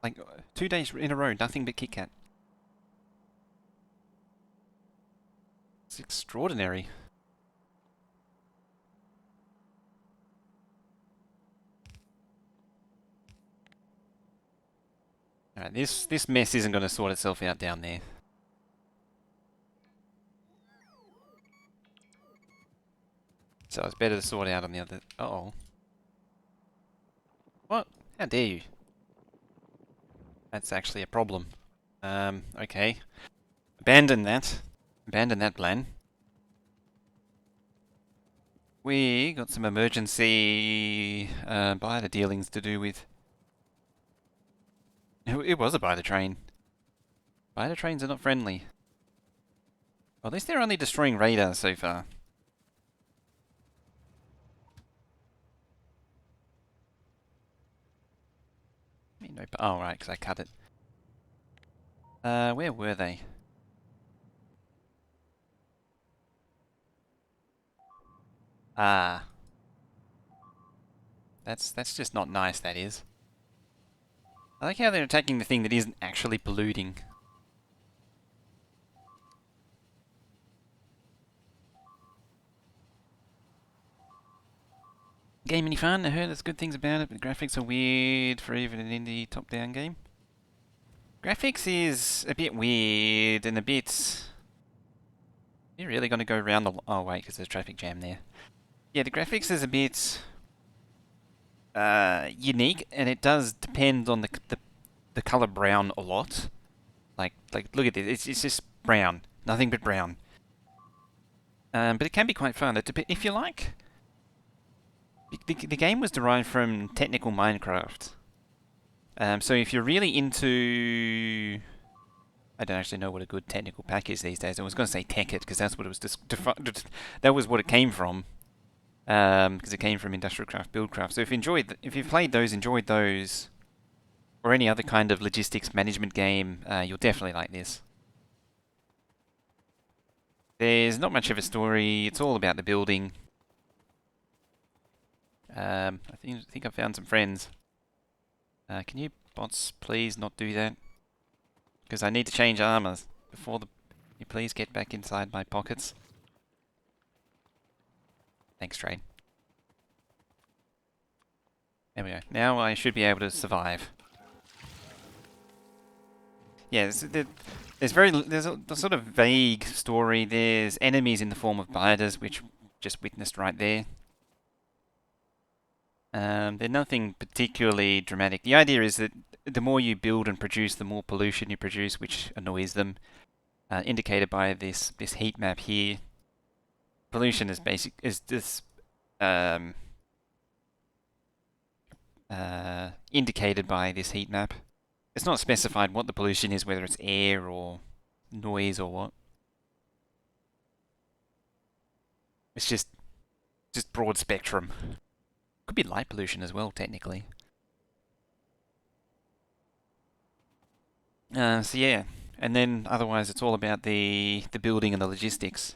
Like 2 days in a row, nothing but Kit Kat. It's extraordinary. Alright, this mess isn't going to sort itself out down there. So it's better to sort out on the other... Uh-oh. What? How dare you? That's actually a problem. Okay. Abandon that. Abandon that plan. We got some emergency buyer dealings to do with. It was a buy the train. Buy the trains are not friendly. Well, at least they're only destroying radar so far. I mean, no, oh, right, because I cut it. Where were they? Ah. That's just not nice, that is. I like how they're attacking the thing that isn't actually polluting. Game any fun? I heard there's good things about it, but the graphics are weird for even an indie top-down game. Graphics is a bit weird and a bit... You're really going to go around the... Oh wait, because there's a traffic jam there. Yeah, the graphics is a bit... unique, and it does depend on the color brown a lot. Like look at this, it's just brown. Nothing but brown. But it can be quite fun. If you like... The game was derived from technical Minecraft. So if you're really into... I don't actually know what a good technical pack is these days. I was going to say Tekkit because that's what it was. That was what it came from. Because it came from Industrial Craft, Buildcraft. So if you've played those, enjoyed those, or any other kind of logistics management game, you'll definitely like this. There's not much of a story. It's all about the building. I think I found some friends. Can you bots please not do that? Because I need to change armor before the... Can you please get back inside my pockets? Thanks, train. There we go. Now I should be able to survive. Yeah, there's a sort of vague story. There's enemies in the form of biters, which just witnessed right there. They're nothing particularly dramatic. The idea is that the more you build and produce, the more pollution you produce, which annoys them. Indicated by this heat map here. Pollution is this indicated by this heat map. It's not specified what the pollution is, whether it's air or noise or what. It's just broad spectrum. Could be light pollution as well, technically. So yeah, and then otherwise it's all about the building and the logistics.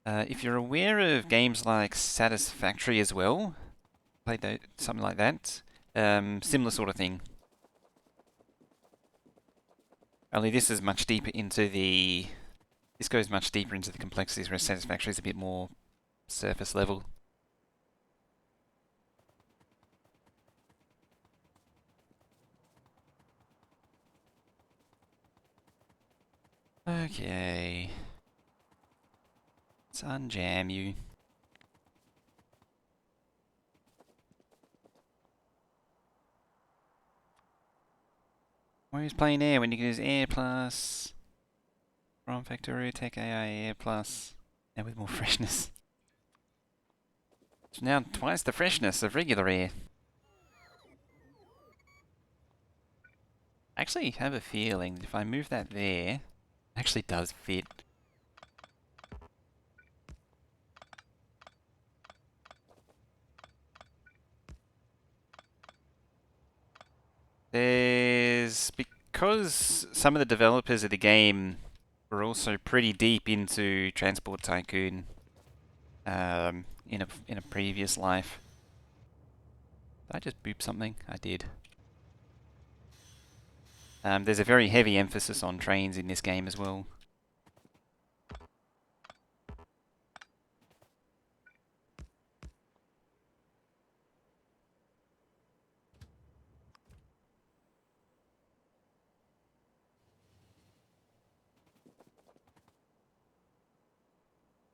If you're aware of games like Satisfactory as well, played something like that, similar sort of thing. Only this is much deeper into the... This goes much deeper into the complexities, whereas Satisfactory is a bit more surface level. Okay. Let's unjam you. Why is playing air when you can use air plus from Factorio Tech AI air plus and with more freshness? It's now twice the freshness of regular air. I actually have a feeling if I move that there, it actually does fit. Because some of the developers of the game were also pretty deep into Transport Tycoon in a previous life. Did I just boop something? I did. There's a very heavy emphasis on trains in this game as well.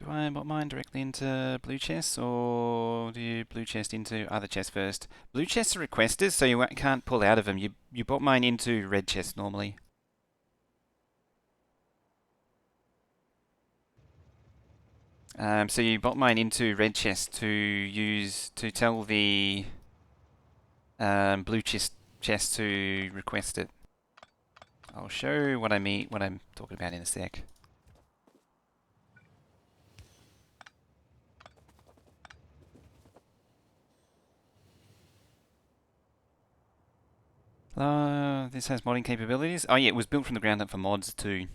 Do I bot mine directly into blue chests, or do you blue chest into other chests first? Blue chests are requesters, so you can't pull out of them. You bot mine into red chests normally. So you bot mine into red chest to tell the blue chest to request it. I'll show what I mean, what I'm talking about in a sec. This has modding capabilities. Oh yeah, it was built from the ground up for mods too.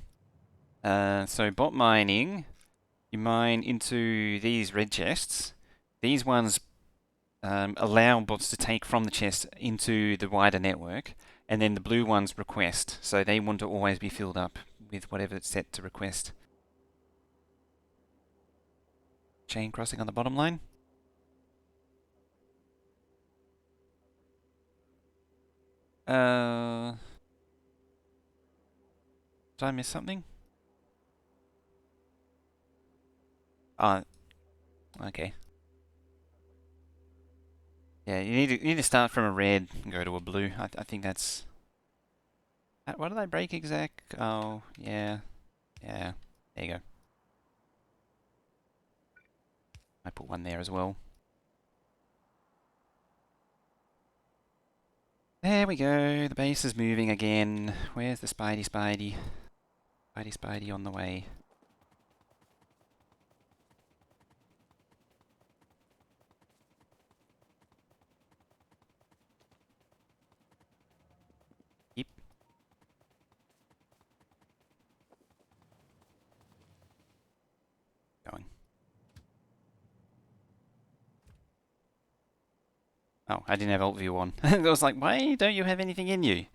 So bot mining, you mine into these red chests. These ones allow bots to take from the chest into the wider network, and then the blue ones request. So they want to always be filled up with whatever it's set to request. Chain crossing on the bottom line. Did I miss something? Okay. Yeah, you need to start from a red and go to a blue. I think that's. What did I break exact? Oh, yeah, yeah. There you go. I put one there as well. There we go. The base is moving again. Where's the Spidey? Spidey on the way. Yep. Going. Oh, I didn't have alt view on. I was like, why don't you have anything in you?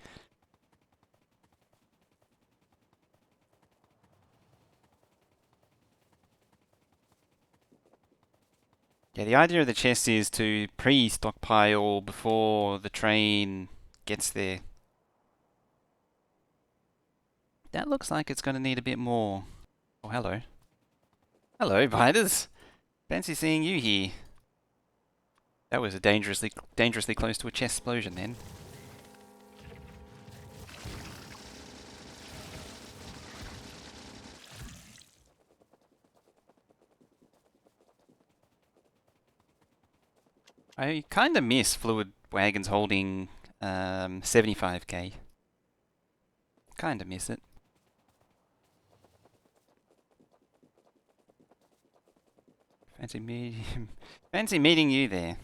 Yeah, the idea of the chest is to pre-stockpile before the train gets there. That looks like it's going to need a bit more. Oh, hello. Hello, biters. Fancy seeing you here. That was a dangerously close to a chest explosion then. I kind of miss fluid wagons holding 75k. Kind of miss it. Fancy meeting you there.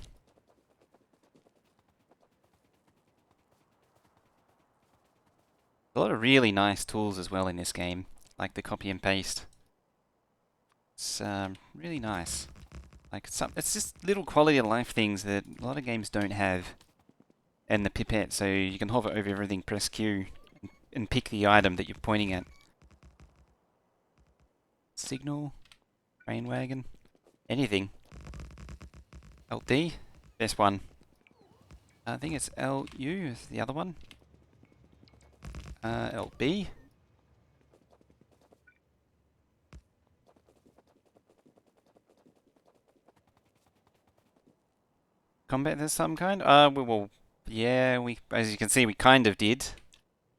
A lot of really nice tools as well in this game, like the copy and paste. It's really nice. Like it's just little quality of life things that a lot of games don't have. And the pipette, so you can hover over everything, press Q, and pick the item that you're pointing at. Signal, train wagon, anything. LD, best one. I think it's LU is the other one. LB. Combat of some kind? Well, yeah, as you can see, we kind of did.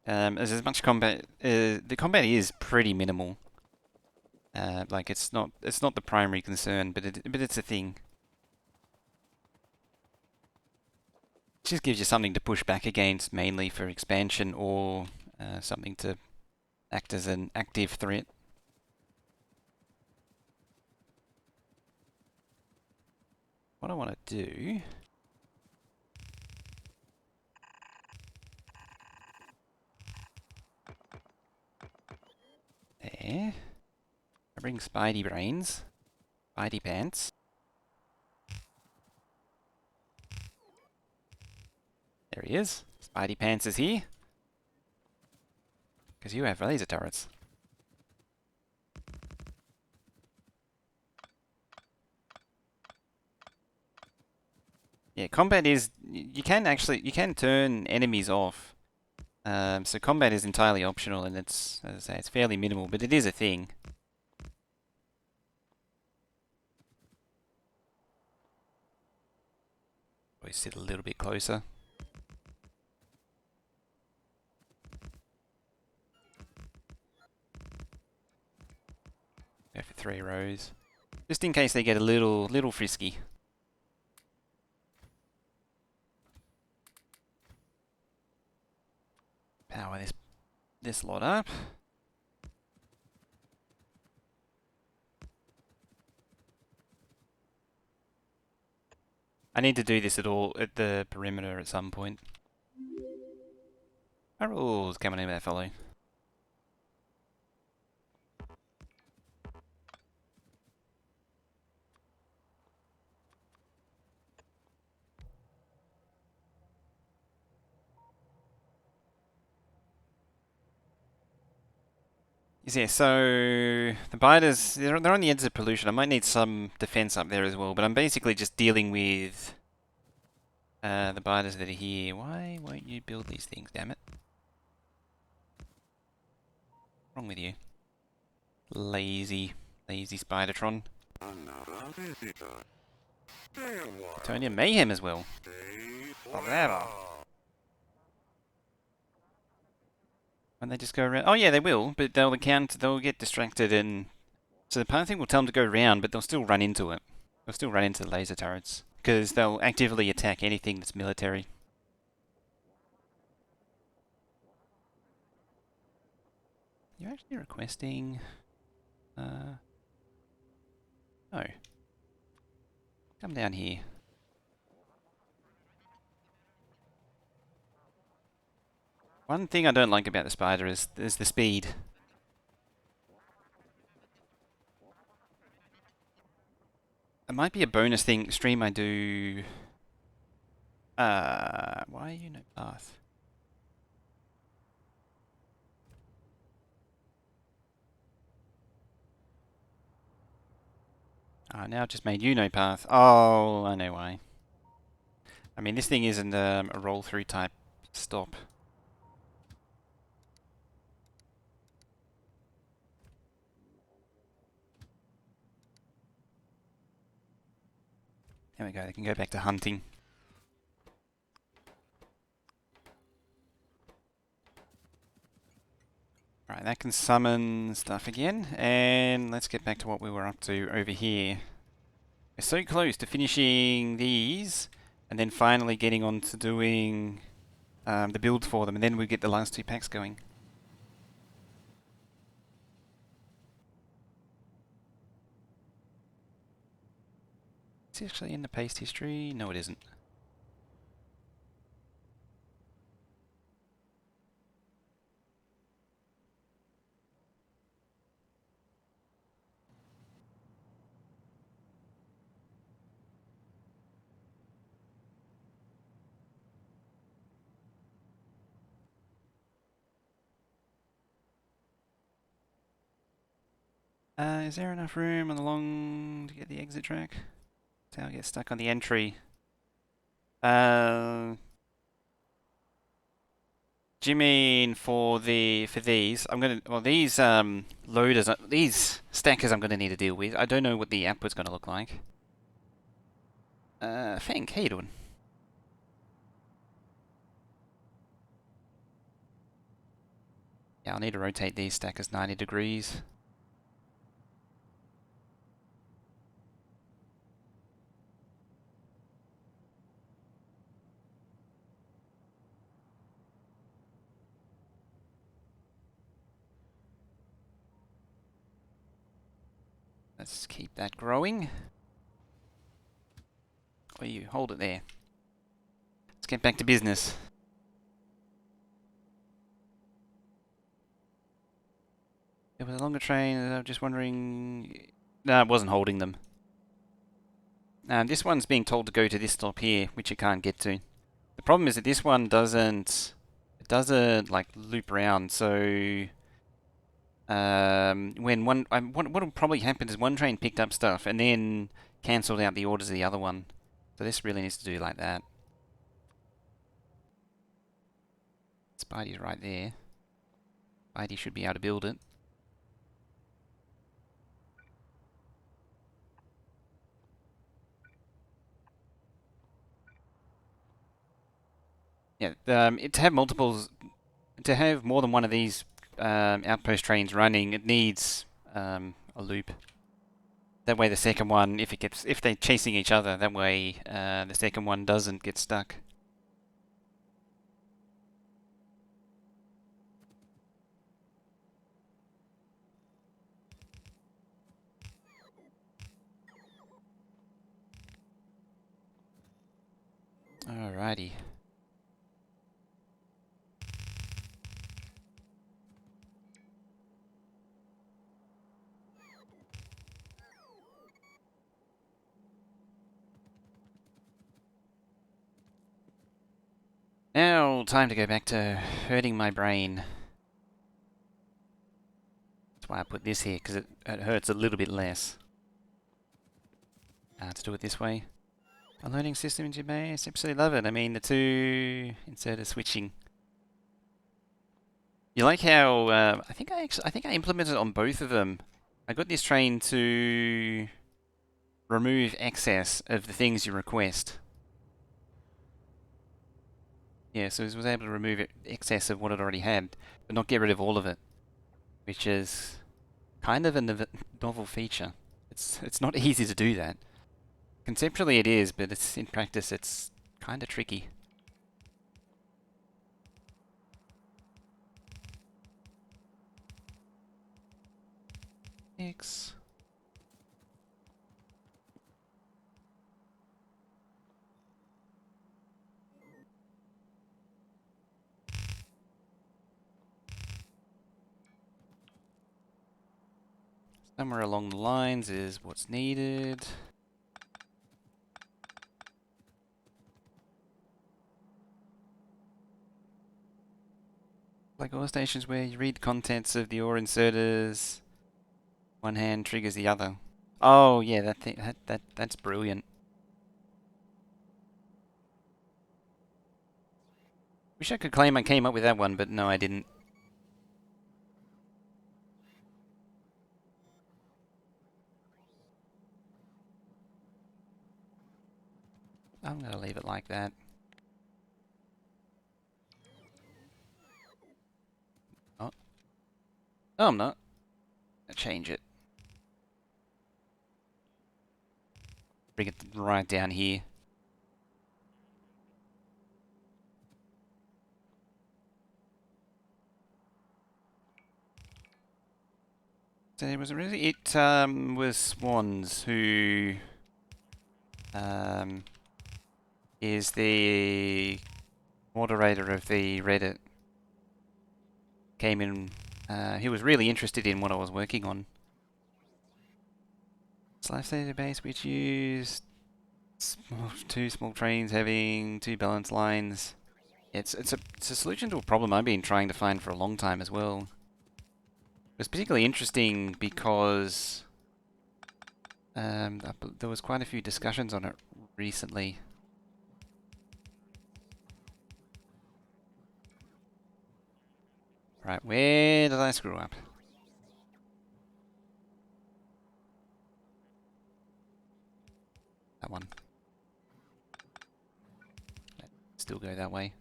As much combat, the combat is pretty minimal. Like it's not the primary concern, but it's a thing. It just gives you something to push back against, mainly for expansion or something to act as an active threat. What I want to do. There. I bring Spidey brains. Spidey pants. There he is. Spidey pants is here. Because you have laser turrets. Yeah, combat is... You can turn enemies off. So combat is entirely optional, and it's, as I say, it's fairly minimal, but it is a thing. Always sit a little bit closer. Go for 3 rows. Just in case they get a little frisky. Power this lot up. I need to do this at the perimeter at some point. Barrels coming in with that fellow. Yeah, so the biters, they're on the edge of pollution. I might need some defense up there as well, but I'm basically just dealing with the biters that are here. Why won't you build these things, damn it? What's wrong with you? Lazy Spidertron. Tony Mayhem as well. Forever. Won't they just go around? Oh yeah, they will, but they'll get distracted, and so the pilot thing will tell them to go around, but they'll still run into it. They'll still run into the laser turrets because they'll actively attack anything that's military. You're actually requesting. No. Come down here. One thing I don't like about the spider is the speed. It might be a bonus thing stream I do. Why are you no path? Now I've just made you no path. Oh, I know why. I mean, this thing isn't a roll through type stop. There we go, they can go back to hunting. Right, that can summon stuff again, and let's get back to what we were up to over here. We're so close to finishing these, and then finally getting on to doing the build for them, and then we get the last 2 packs going. Is it actually in the paste history? No, it isn't. Is there enough room on the long to get the exit track? So I'll get stuck on the entry. Do you mean for these? These loaders, these stackers I'm gonna need to deal with. I don't know what the output's gonna look like. Fank, how you doing? Yeah, I'll need to rotate these stackers 90 degrees. Let's keep that growing. Oh, you hold it there. Let's get back to business. It was a longer train, and I'm just wondering... No, it wasn't holding them. This one's being told to go to this stop here, which it can't get to. The problem is that this one doesn't It doesn't like loop around, so when what'll probably happen is one train picked up stuff and then cancelled out the orders of the other one. So this really needs to do like that. Spidey's right there. Spidey should be able to build it. Yeah, to have multiples, to have more than one of these outpost trains running, it needs a loop. That way, the second one, if they're chasing each other, that way the second one doesn't get stuck. Alrighty. Now, time to go back to hurting my brain. That's why I put this here, because it hurts a little bit less. To do it this way. A learning system in Megabase, absolutely love it. I mean, the two inserter switching. You like how I think I implemented it on both of them. I got this train to remove excess of the things you request. Yeah, so it was able to remove excess of what it already had, but not get rid of all of it, which is kind of a novel feature. It's not easy to do that. Conceptually it is, but it's in practice it's kind of tricky. X. Somewhere along the lines is what's needed. Like ore stations where you read contents of the ore inserters, one hand triggers the other. Oh yeah, that's brilliant. Wish I could claim I came up with that one, but no, I didn't. I'm gonna leave it like that. Oh, no, I'm not. I'll change it. Bring it right down here. So it was really was Swans who is the moderator of the Reddit. Came in. He was really interested in what I was working on. Slash database which used two small trains having two balance lines. It's a solution to a problem I've been trying to find for a long time as well. It was particularly interesting because there was quite a few discussions on it recently. Right, where did I screw up? That one. Let's still go that way.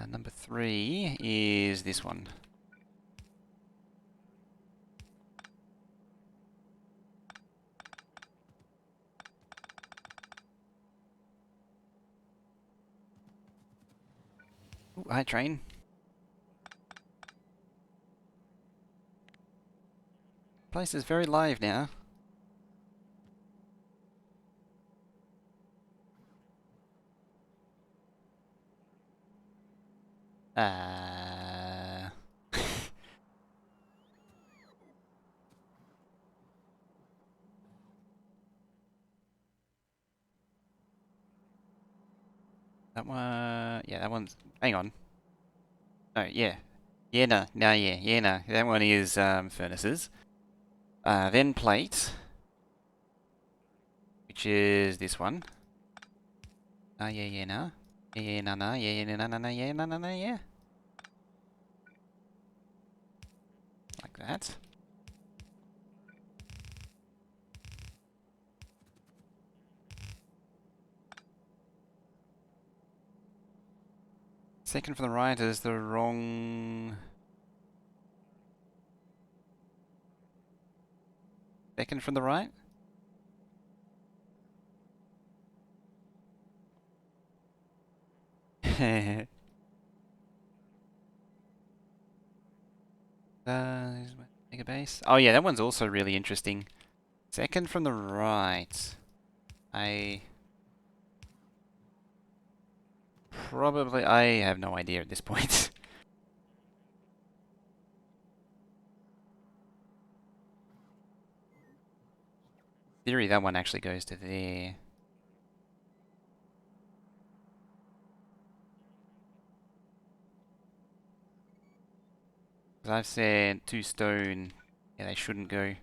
Number 3 is this one. Ooh, hi train. Place is very live now. Uh... That one, yeah, that one's, hang on. Oh, yeah. Yeah, no, no, yeah, yeah, no. That one is furnaces. Then plate, which is this one. Yeah, yeah, no. Yeah, yeah, no, no, yeah, yeah, no, no, no, yeah, no, no, no, yeah. Like that. Second from the right is the wrong... Second from the right? There's my Megabase. Oh yeah, that one's also really interesting. Second from the right. I have no idea at this point. Theory, that one actually goes to there. Because I've said 2 stone. Yeah, they shouldn't go.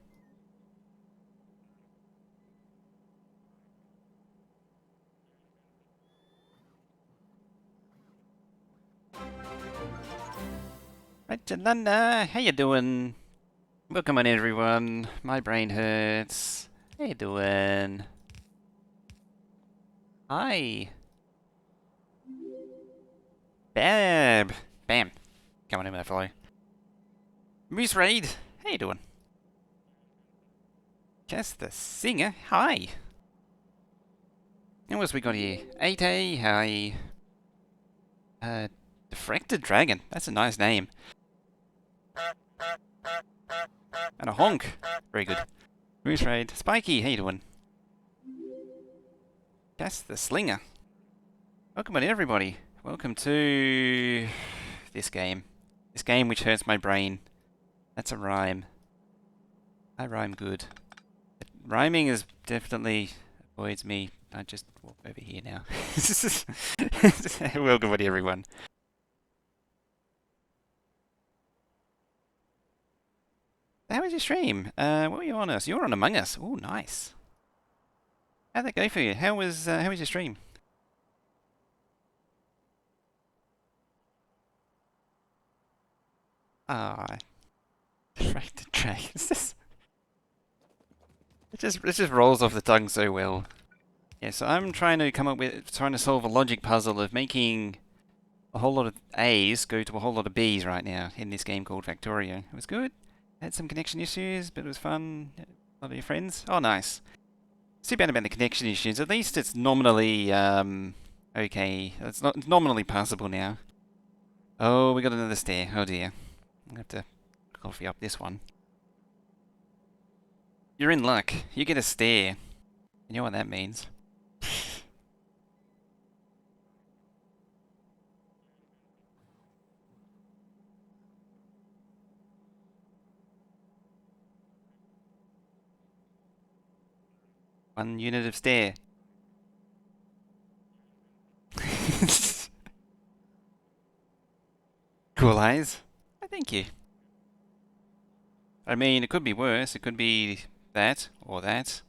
Right, Jananda, how you doing? Welcome on everyone. My brain hurts. How you doing? Hi. Bam. Bam. Come on in with that follow. Moose Raid, how you doing? Cass the Singer, hi. And what else we got here? 8A, hi. Diffracted Dragon, that's a nice name. And a honk, very good. Moose Raid, Spiky, how you doing? Cass the Slinger. Welcome on everybody. Welcome to this game. This game which hurts my brain. That's a rhyme. I rhyme good. But rhyming is definitely avoids me. I just walk over here now. Welcome on everyone. How was your stream? What were you on us? You were on Among Us. Oh, nice. How'd that go for you? How was your stream? Ah, Diffracted Dragon. It just rolls off the tongue so well. Yeah, so I'm trying to solve a logic puzzle of making a whole lot of A's go to a whole lot of B's right now in this game called Factorio. It was good. Had some connection issues, but it was fun. A lot of your friends. Oh, nice. Too bad about the connection issues. At least it's nominally okay. It's nominally passable now. Oh, we got another stair. Oh dear. I'm gonna have to coffee up this one. You're in luck. You get a stair. You know what that means. One unit of stair. Cool eyes. Oh, thank you. I mean, it could be worse. It could be that or that.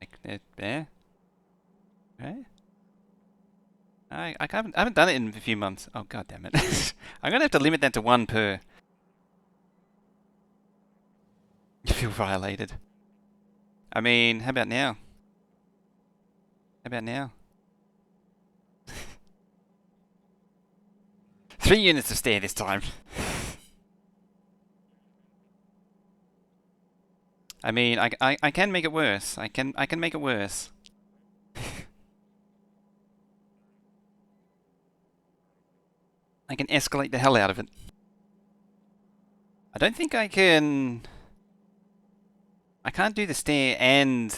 Like there. Right? I haven't done it in a few months. Oh god damn it! I'm gonna have to limit that to 1 per. You feel violated. I mean, how about now? How about now? 3 units of stair this time. I mean, I can make it worse. I can make it worse. I can escalate the hell out of it. I don't think I can. I can't do the stair and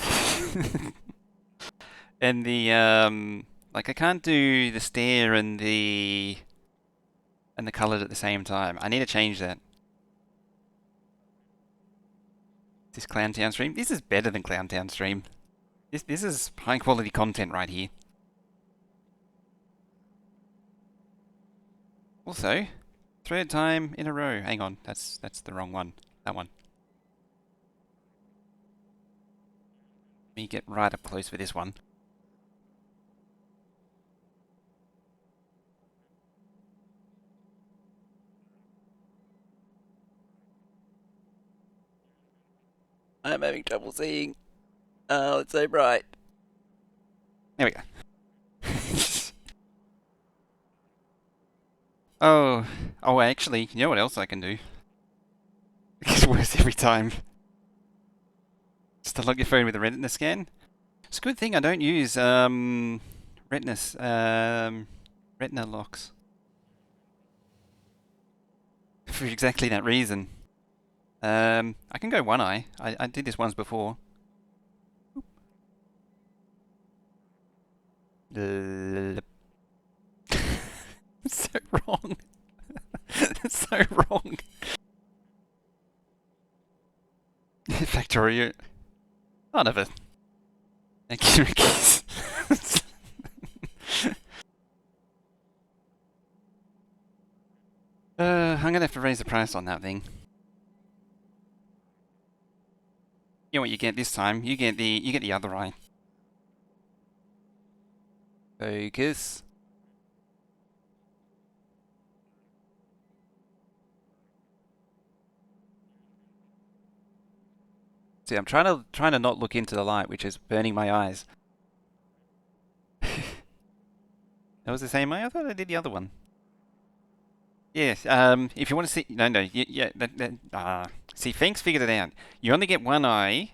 and the like I can't do the stair and the colored at the same time. I need to change that. This Clowntown stream. This is better than Clowntown. Town stream. This is better than Clown Town stream. This is high quality content right here. 'Cause this is better than Clown Town stream. This is better than Clown Town stream. This is better than Clown Town stream. This is better than Clown Town stream. This is better than Clown Town stream. This is high quality content right here. Also, third time in a row. Hang on, that's the wrong one. That one. Let me get right up close for this one. I'm having trouble seeing. Oh, it's so bright. There we go. Oh, actually, you know what else I can do? It gets worse every time. Just to lock your phone with a retina scan. It's a good thing I don't use retina locks for exactly that reason. I can go one eye. I did this once before. It's so wrong. It's so wrong. Factorio. Oh, never. Thank you, Ricky's. I'm gonna have to raise the price on that thing. You know what you get this time? You get the other eye. Focus. See, I'm trying to not look into the light, which is burning my eyes. That was the same eye? I thought I did the other one. Yes. If you want to see, no. Yeah. See, Finks figured it out. You only get one eye,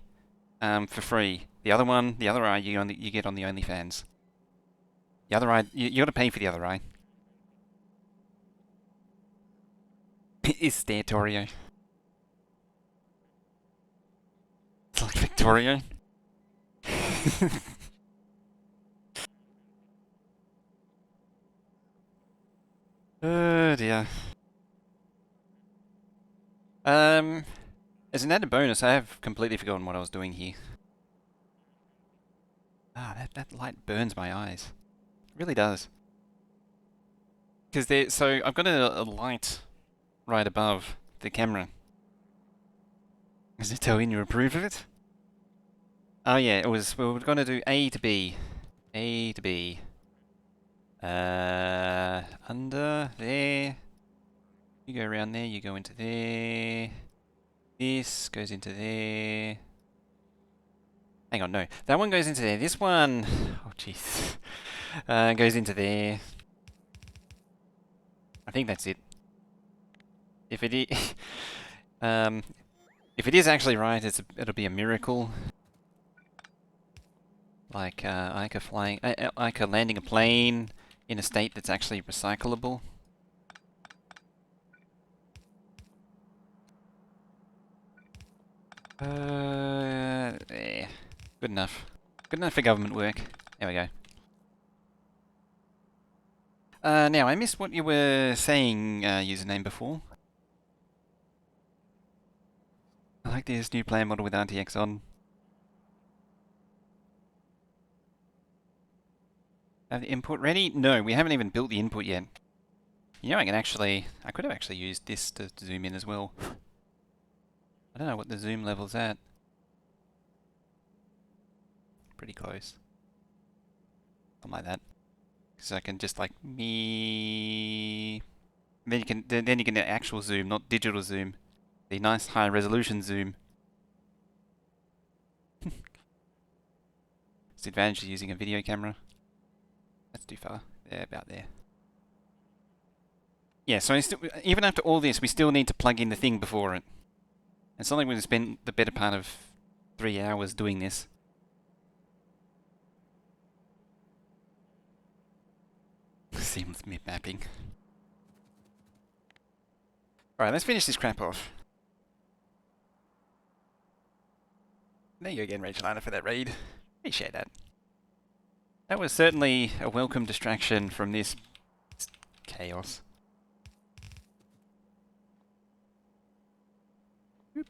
for free. The other eye, you get on the OnlyFans. The other eye, you got to pay for the other eye. It's Factorio. It's like Factorio. Oh dear. As an added bonus, I have completely forgotten what I was doing here. That light burns my eyes. It really does. So I've got a light right above the camera. Does it tell you approve of it? Oh yeah, we were going to do A to B. A to B. Under there. You go around there, you go into there. This goes into there. Hang on, no. That one goes into there. This one... Oh, jeez. Goes into there. I think that's it. If it is... if it is actually right, it'll be a miracle. Like, Ica landing a plane in a state that's actually recyclable. There. Good enough. Good enough for government work. There we go. Now, I missed what you were saying, username before. I like this new player model with RTX on. Have the input ready? No, we haven't even built the input yet. You know, I could have actually used this to zoom in as well. I don't know what the zoom level's at. Pretty close. Something like that. So I can just like me. Then you can get actual zoom, not digital zoom. The nice high resolution zoom. It's the advantage of using a video camera. That's too far. Yeah, about there. Yeah, so even after all this, we still need to plug in the thing before it. It's not like we're going to spend the better part of 3 hours doing this. Seamless map mapping. Alright, let's finish this crap off. There you go again, Rachelana, for that raid. Appreciate that. That was certainly a welcome distraction from this chaos. Oop.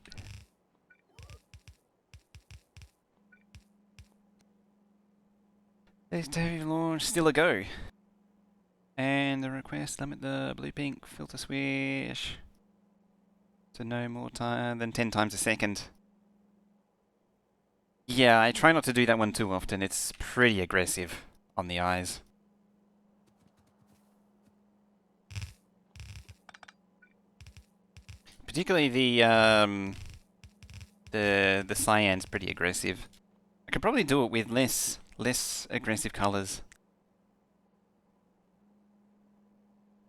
There's Dave launch, still a go. And render request, limit the blue pink filter switch to no more time than 10 times a second. Yeah, I try not to do that one too often. It's pretty aggressive on the eyes. Particularly the cyan's pretty aggressive. I could probably do it with less aggressive colors.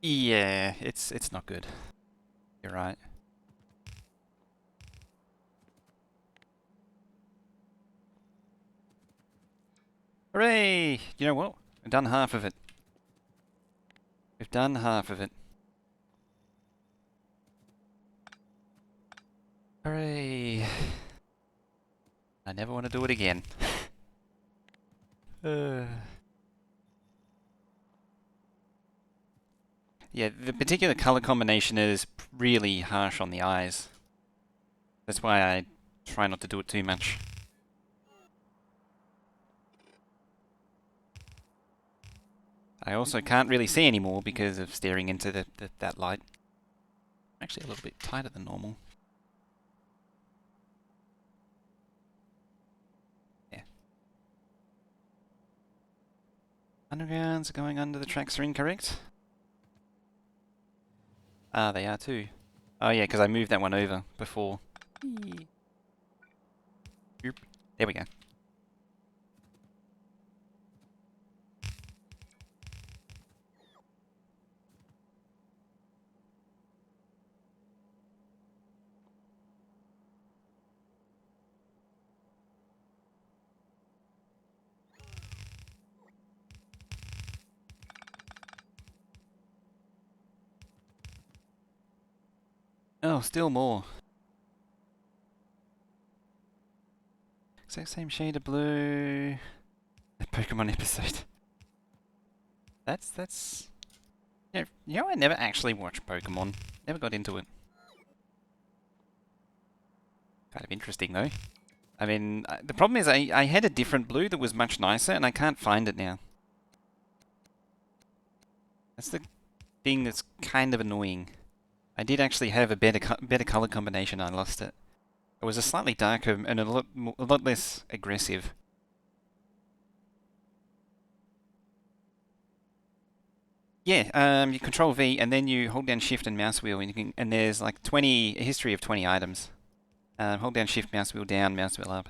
Yeah, it's not good. You're right. Hooray! You know what? We've done half of it. We've done half of it. Hooray! I never want to do it again. Yeah, the particular color combination is really harsh on the eyes. That's why I try not to do it too much. I also can't really see anymore because of staring into that light. Actually a little bit tighter than normal. Yeah. Undergrounds going under the tracks are incorrect. Ah, they are too. Oh yeah, because I moved that one over before. Oop. There we go. Oh, still more. Exact same shade of blue. The Pokemon episode. That's. You know, I never actually watched Pokemon. Never got into it. Kind of interesting though. I mean, the problem is I had a different blue that was much nicer, and I can't find it now. That's the thing that's kind of annoying. I did actually have a better color combination. I lost it. It was a slightly darker and a lot less aggressive. Yeah, you control V and then you hold down Shift and mouse wheel, and and there's like a history of 20 items. Hold down Shift, mouse wheel down, mouse wheel up.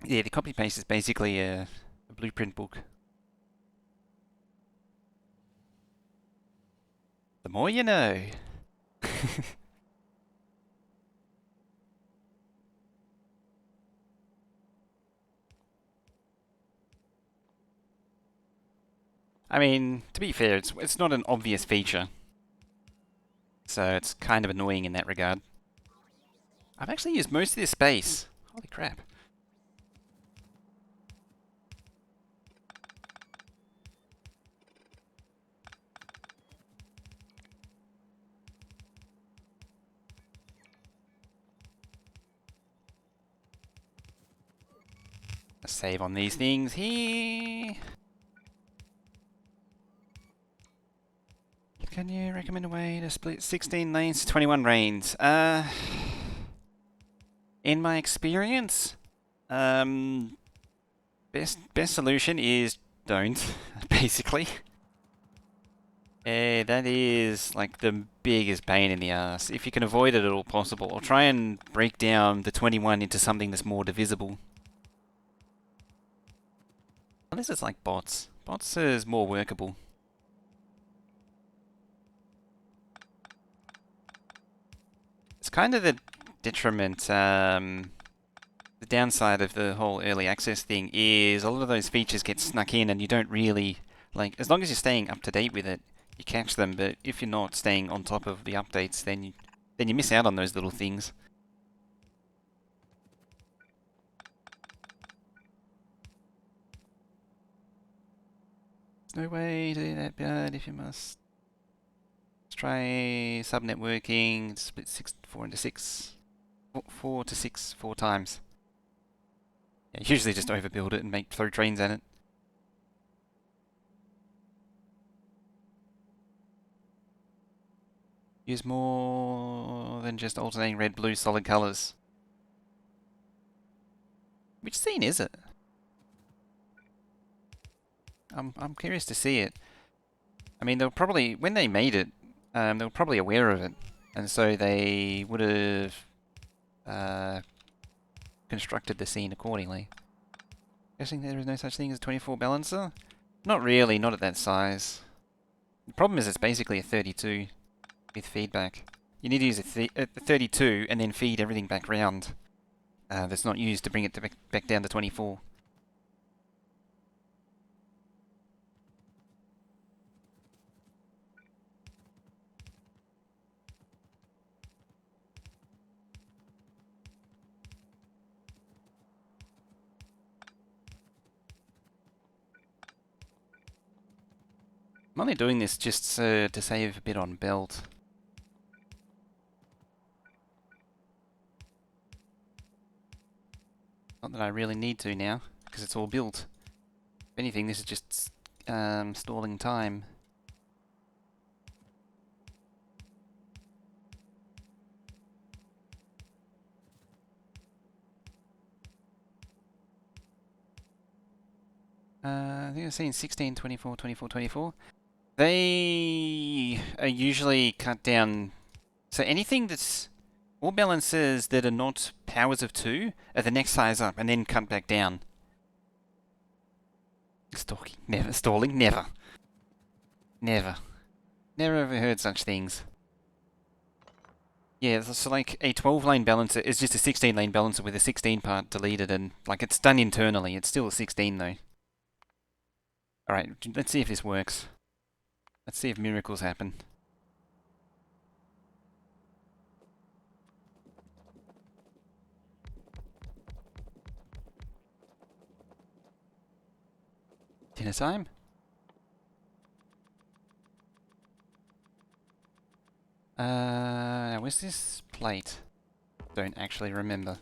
Yeah, the copy paste is basically a blueprint book. The more you know. I mean, to be fair, it's not an obvious feature, so it's kind of annoying in that regard. I've actually used most of this space. Holy crap. Let's save on these things here. Can you recommend a way to split 16 lanes to 21 lanes? In my experience, best solution is don't, basically. That is like the biggest pain in the ass. If you can avoid it at all possible, or try and break down the 21 into something that's more divisible. Unless it's like bots. Bots is more workable. It's kind of the detriment, the downside of the whole early access thing is a lot of those features get snuck in and you don't really, like, as long as you're staying up to date with it, you catch them, but if you're not staying on top of the updates, then you miss out on those little things. There's no way to do that bad if you must. Let's try sub-networking, split 4 into 6. 4 to 6, 4 times. Yeah, usually just overbuild it and throw trains at it. use more than just alternating red, blue, solid colors. Which scene is it? I'm curious to see it. I mean, they'll probably, when they made it, they were probably aware of it, and so they would have constructed the scene accordingly. Guessing there is no such thing as a 24 balancer? Not really, not at that size. The problem is it's basically a 32 with feedback. You need to use a 32 and then feed everything back round that's not used to bring it back down to 24. I'm only doing this just to save a bit on belt. Not that I really need to now, because it's all built. If anything, this is just stalling time. I think I've seen 16, 24, 24, 24. They are usually cut down. So anything that's all balances that are not powers of 2 are the next size up and then cut back down. Stalking, never. Stalling, never. Never. Never ever heard such things. Yeah, so like a 12-lane balancer is just a 16-lane balancer with a 16 part deleted, and like it's done internally. It's still a 16 though. Alright, let's see if this works. Let's see if miracles happen. Dinner time? Where's this plate? Don't actually remember.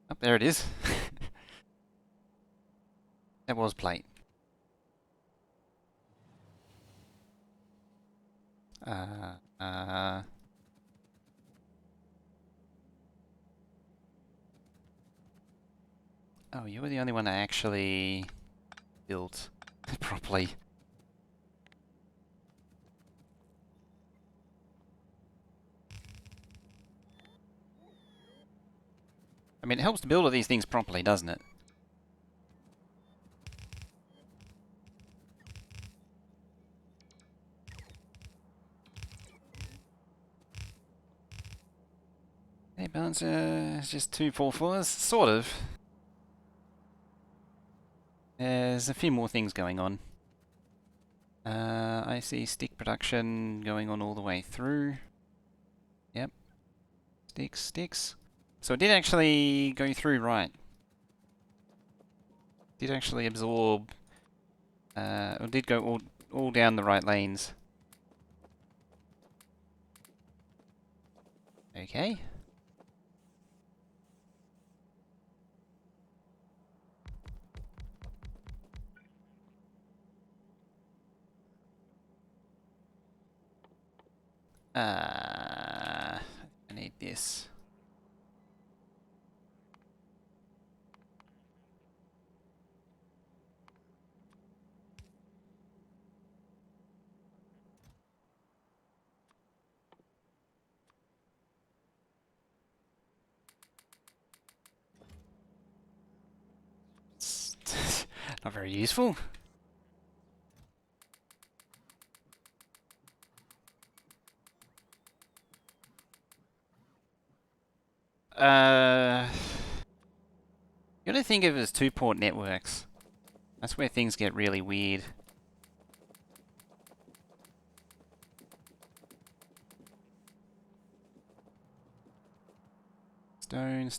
Oh, there it is. That was plate. Oh, you were the only one I actually built properly. I mean, it helps to build all these things properly, doesn't it? Hey, balancer, it's just 2 4/4s, sort of. There's a few more things going on. I see stick production going on all the way through. Yep. Sticks. So it did actually go through right. Did actually absorb, or did go all down the right lanes. Okay. I need this. It's not very useful. You gotta think of it as 2-port networks. That's where things get really weird. Stone.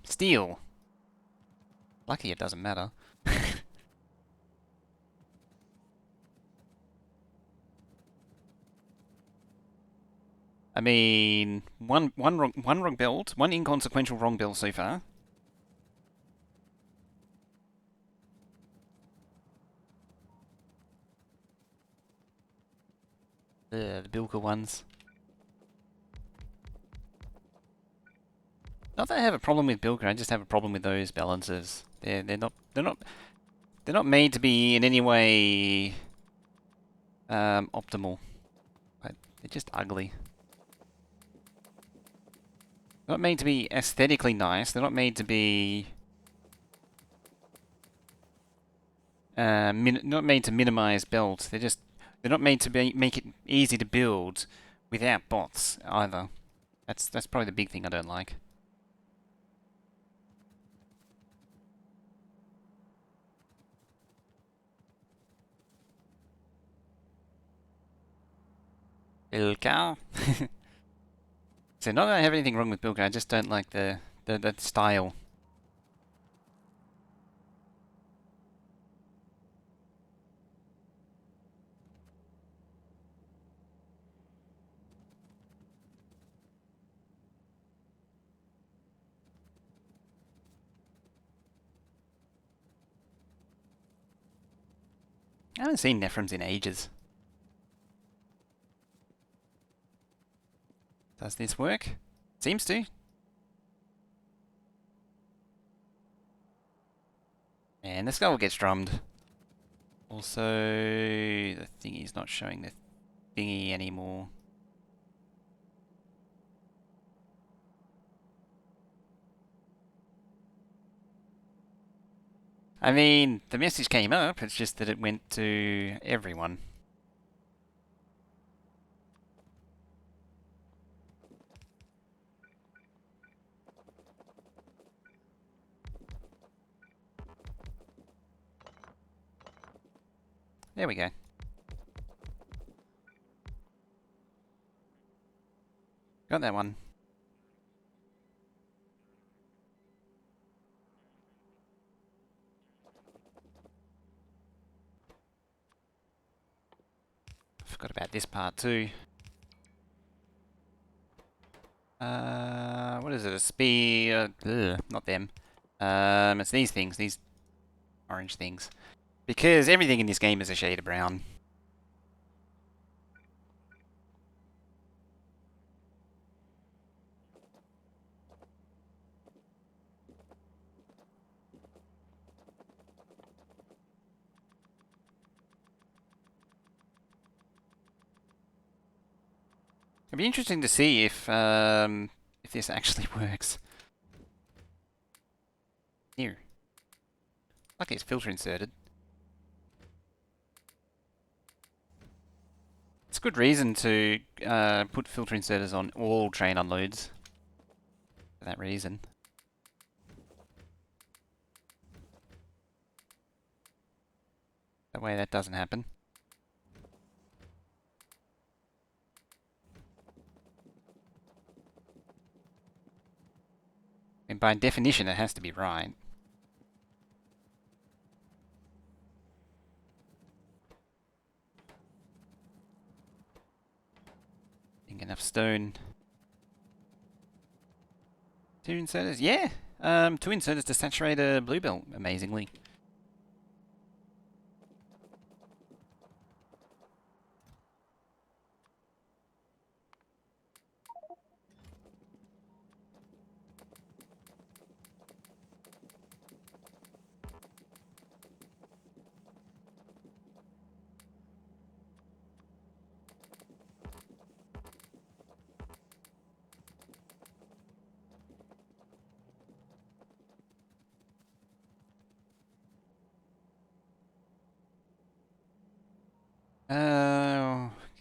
Steel. Lucky it doesn't matter. I mean, one wrong build, one inconsequential wrong build so far. The Bilka ones. Not that I have a problem with Bilka, I just have a problem with those balances. They're not made to be in any way optimal. They're just ugly. They're not made to be aesthetically nice. They're not made to be not made to minimize builds. They're not made to make it easy to build without bots either. That's probably the big thing I don't like. Bilka. So not that I have anything wrong with Bilka, I just don't like the style. I haven't seen Nephrons in ages. Does this work? Seems to. And the skull gets drummed. Also, the thingy's not showing the thingy anymore. I mean, the message came up, it's just that it went to everyone. There we go. Got that one. Forgot about this part too. What is it? A spear? Not them. It's these things, these orange things. Because everything in this game is a shade of brown. It'd be interesting to see if this actually works. Here. Luckily it's filter inserted. It's a good reason to put filter inserters on all train unloads. For that reason. That way that doesn't happen. And by definition it has to be right. Think enough stone. 2 inserters? Yeah! 2 inserters to saturate a blue belt, amazingly.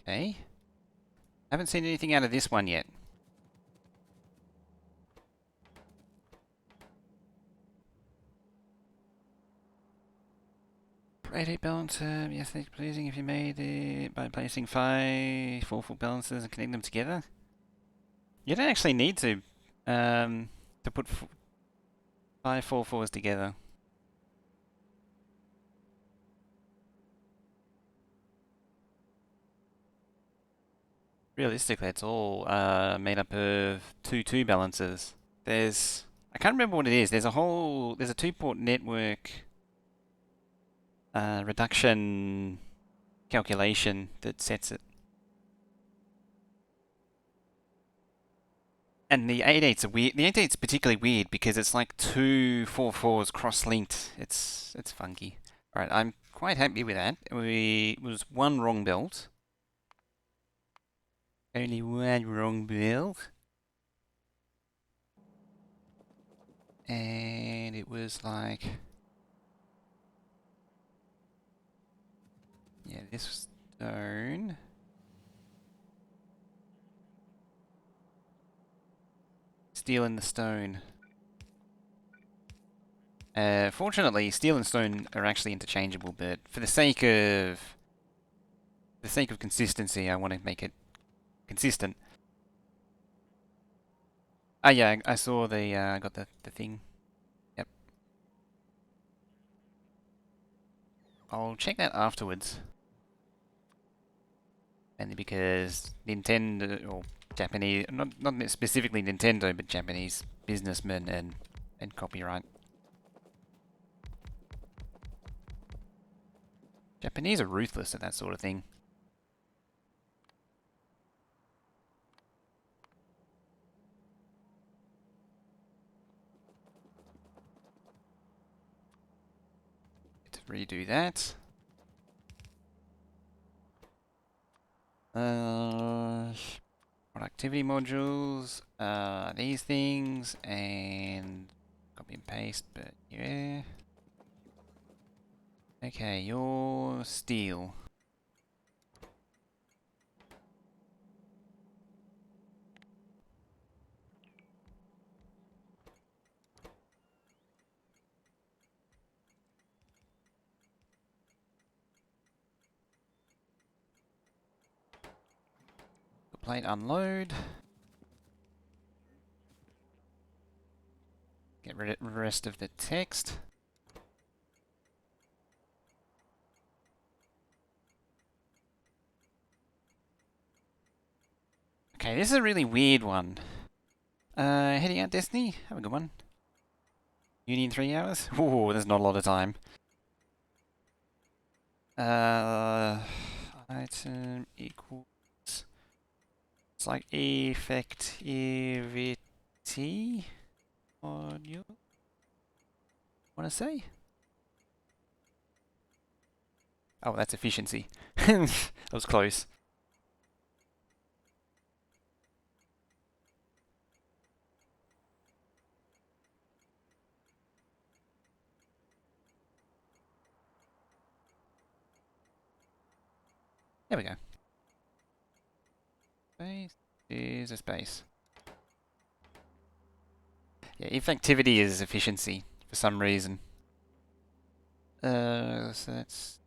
Okay. Haven't seen anything out of this one yet. Radiate balancer, yes, they're pleasing if you made it by placing 5 4-4 balancers and connect them together. You don't actually need to put 5 4-4s together. realistically, it's all made up of two balances. I can't remember what it is. There's a two-port network reduction calculation that sets it. And the 88's are weird. The 88's particularly weird because it's like two 4/4s cross-linked. It's funky. All right, I'm quite happy with that. It was one wrong build. Only one wrong build. And it was like, yeah, this stone. Steel and the stone. Fortunately, steel and stone are actually interchangeable, but for the sake of consistency, I want to make it consistent. Ah, yeah, I saw I got the thing. Yep. I'll check that afterwards. Mainly because Nintendo, or Japanese, not specifically Nintendo, but Japanese businessmen and copyright. Japanese are ruthless at that sort of thing. Let's redo that. Productivity modules, these things, and copy and paste, but yeah. Okay, your steel. The plate unload. Get rid of the rest of the text. Okay, this is a really weird one. Heading out Destiny? Have a good one. Uni in 3 hours? Ooh, there's not a lot of time. Item equals... It's like effectivity on you. Want to say? Oh, that's efficiency. That was close. There we go. Space is a space. Yeah, effectivity is efficiency for some reason. So that's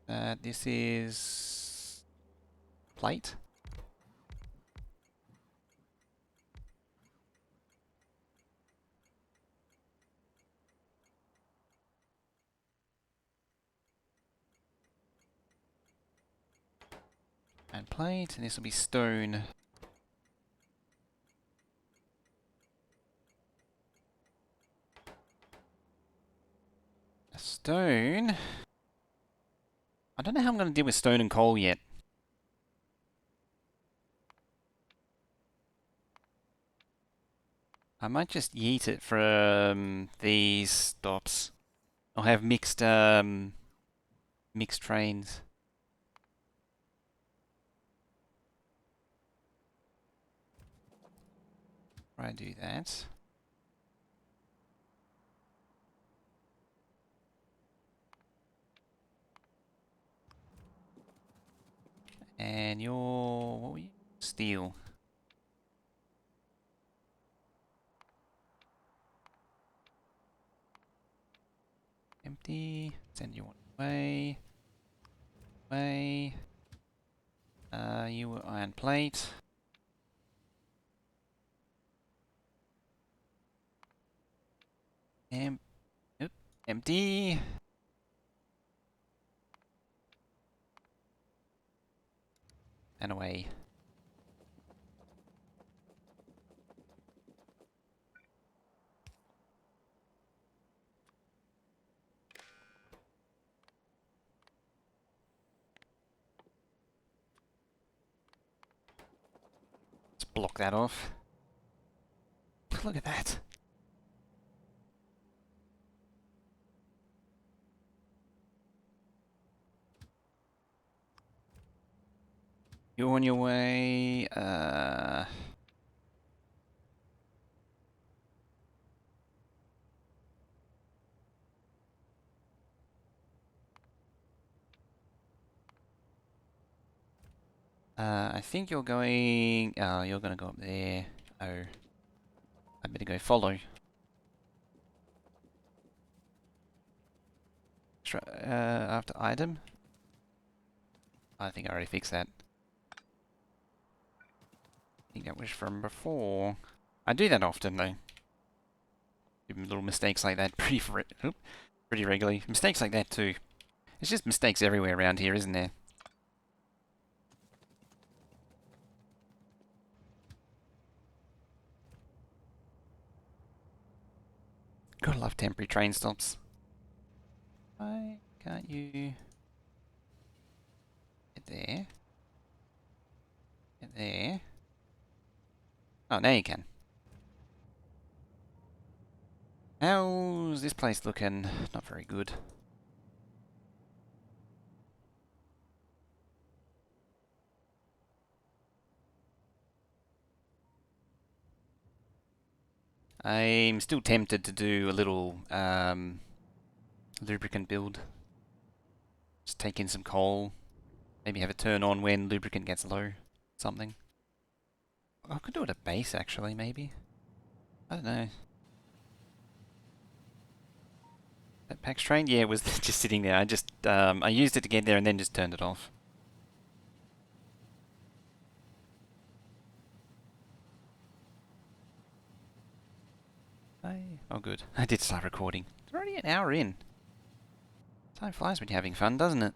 this is plate. And plate, and this will be stone. A stone. I don't know how I'm going to deal with stone and coal yet. I might just yeet it from these stops. I'll have mixed trains. Try and do that. And your what were you? Steel. Empty. Send you one away. Away. You were iron plate. Oop, empty. And away. block that off. Look at that. You're on your way. I think you're going... Oh, you're going to go up there. Oh. I better go follow. After item? I think I already fixed that. I think that was from before. I do that often, though. Little mistakes like that pretty regularly. Mistakes like that, too. It's just mistakes everywhere around here, isn't there? Gotta love temporary train stops. Why can't you get there? Get there. Oh, now you can. How's this place looking? Not very good. I'm still tempted to do a little lubricant build. Just take in some coal. Maybe have it turn on when lubricant gets low. Something. I could do it at base, actually, maybe. I don't know. That PAX train? Yeah, it was just sitting there. I used it to get there and then just turned it off. Oh, good. I did start recording. It's already an hour in. Time flies when you're having fun, doesn't it?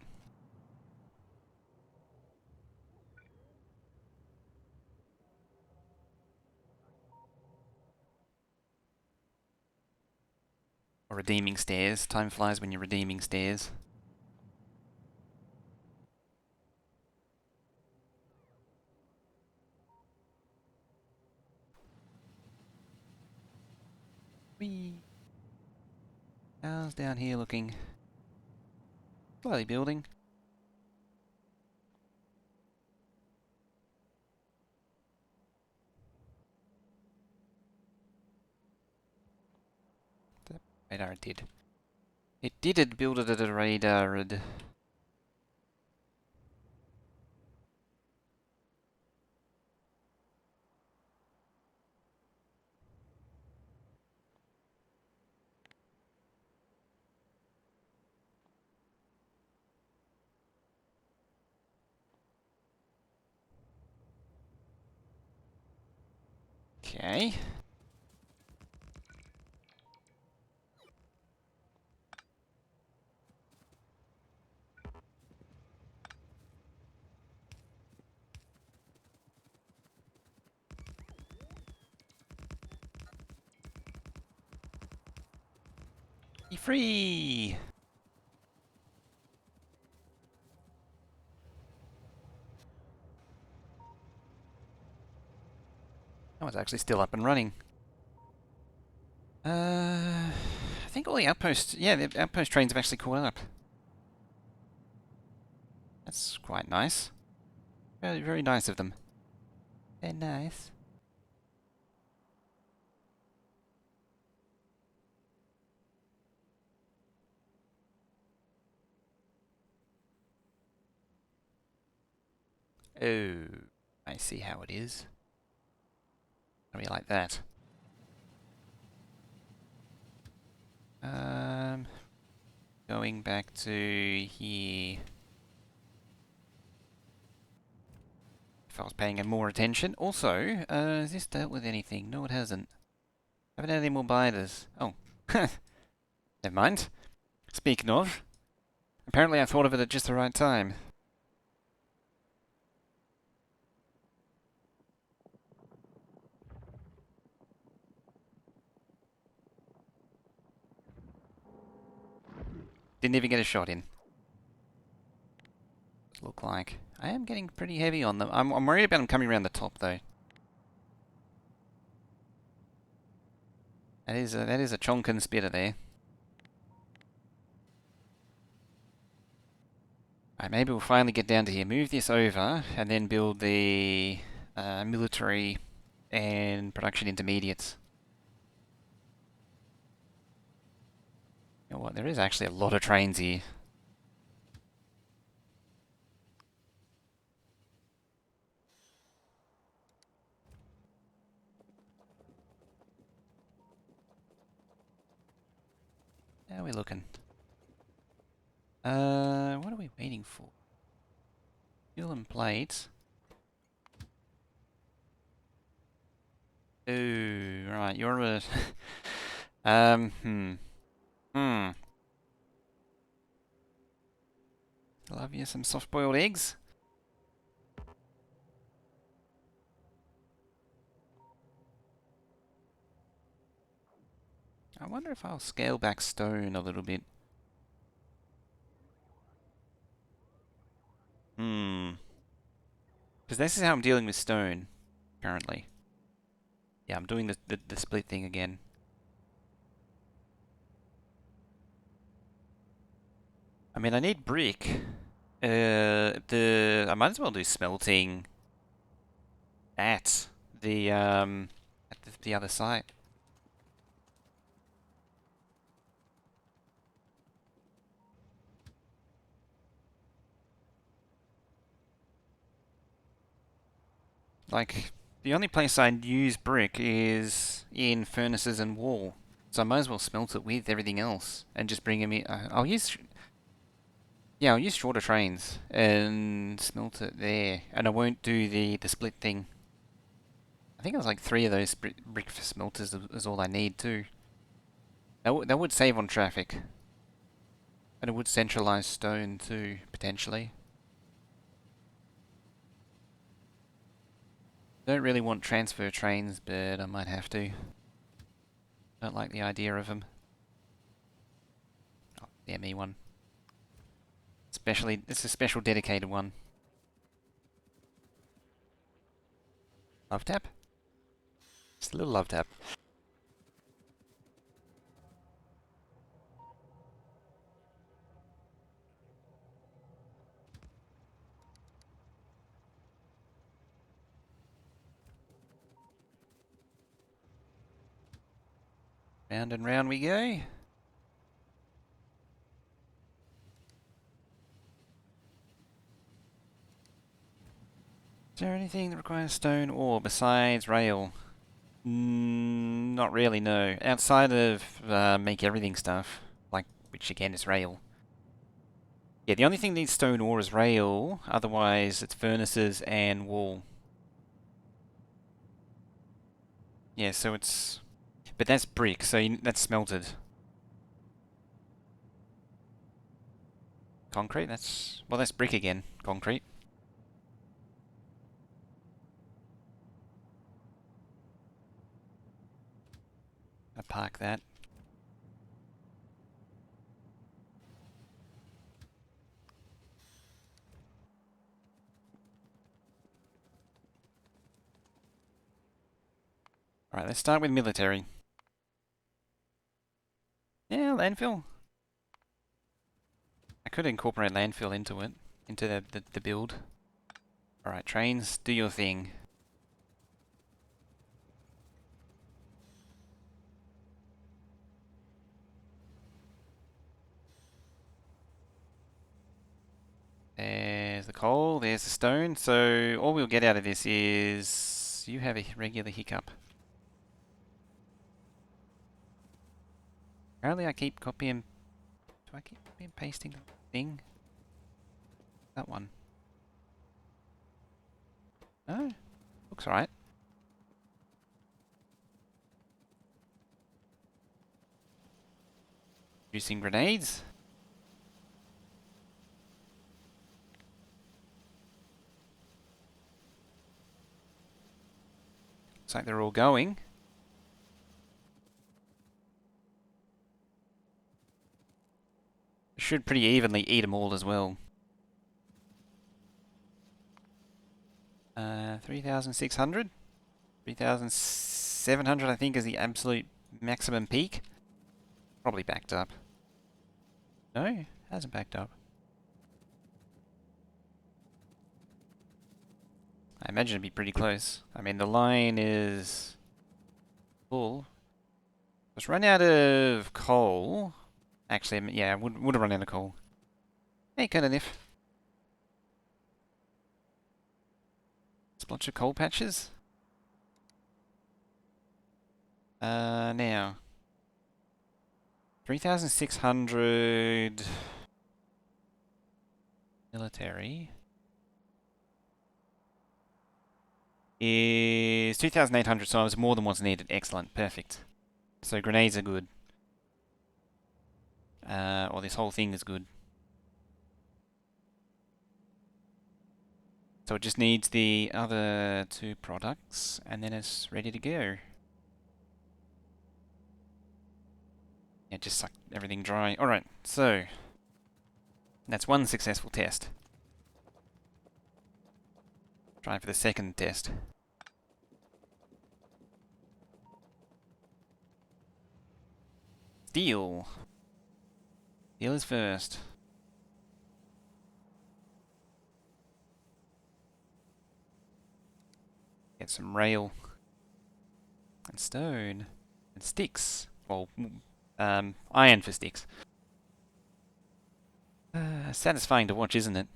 Or redeeming stairs. Time flies when you're redeeming stairs. Whee! How's down here looking? Slowly building. The radar did. It did build it at a radar. Okay. Be free! That one's actually still up and running. I think all the outposts... Yeah, the outpost trains have actually caught up. That's quite nice. Very, very nice of them. Very nice. Oh, I see how it is. How do you like that? Going back to here. If I was paying more attention. Also, has this dealt with anything? No, it hasn't. Haven't had any more biters. Oh. Never mind. Speaking of, apparently I thought of it at just the right time. Didn't even get a shot in. Look like. I am getting pretty heavy on them. I'm worried about them coming around the top though. That is a chonkin spitter there. Alright, maybe we'll finally get down to here. Move this over and then build the military and production intermediates. You know what? There is actually a lot of trains here. How are we looking? What are we waiting for? Fuel and plates. Ooh, right, you're a... Hmm. Love you some soft-boiled eggs. I wonder if I'll scale back stone a little bit. Because this is how I'm dealing with stone, currently. Yeah, I'm doing the split thing again. I mean, I need brick. I might as well do smelting at the other site. Like, the only place I'd use brick is in furnaces and wool. So I might as well smelt it with everything else and just bring them in. I'll use, yeah, I'll use shorter trains and smelt it there. And I won't do the split thing. I think it was like 3 of those brick smelters is all I need too. That would save on traffic. And it would centralize stone too, potentially. Don't really want transfer trains, but I might have to. Don't like the idea of them. Oh, the ME one. Especially, it's a special dedicated one. Love tap? Just a little love tap. Round and round we go. Is there anything that requires stone ore besides rail? Not really, no. Outside of make everything stuff, like which again is rail. Yeah, the only thing that needs stone ore is rail. Otherwise, it's furnaces and wool. Yeah, so it's, but that's brick, so that's smelted. Concrete. That's brick again. Concrete. I park that. Alright, let's start with military. Yeah, landfill. I could incorporate landfill into it, into the build. Alright, trains, do your thing. There's the coal, there's the stone. So all we'll get out of this is you have a regular hiccup. Apparently I keep copying. Do I keep copy and pasting the thing? That one. No, looks alright. Using grenades. Looks like they're all going. Should pretty evenly eat them all as well. 3,600? 3,700 I think is the absolute maximum peak? Probably backed up. No, hasn't backed up. I imagine it'd be pretty close. I mean, the line is full. Let's run out of coal. Actually, yeah, would have run out of coal. Hey, kind of if. Splotch of coal patches. Now. 3,600 military is 2,800, so it's more than what's needed. Excellent, perfect. So grenades are good. Or this whole thing is good. So it just needs the other two products, and then it's ready to go. Yeah, just suck everything dry. Alright, so that's one successful test. Try for the second test. Steel. Steel is first. Get some rail. And stone. And sticks. Well, iron for sticks. Satisfying to watch, isn't it?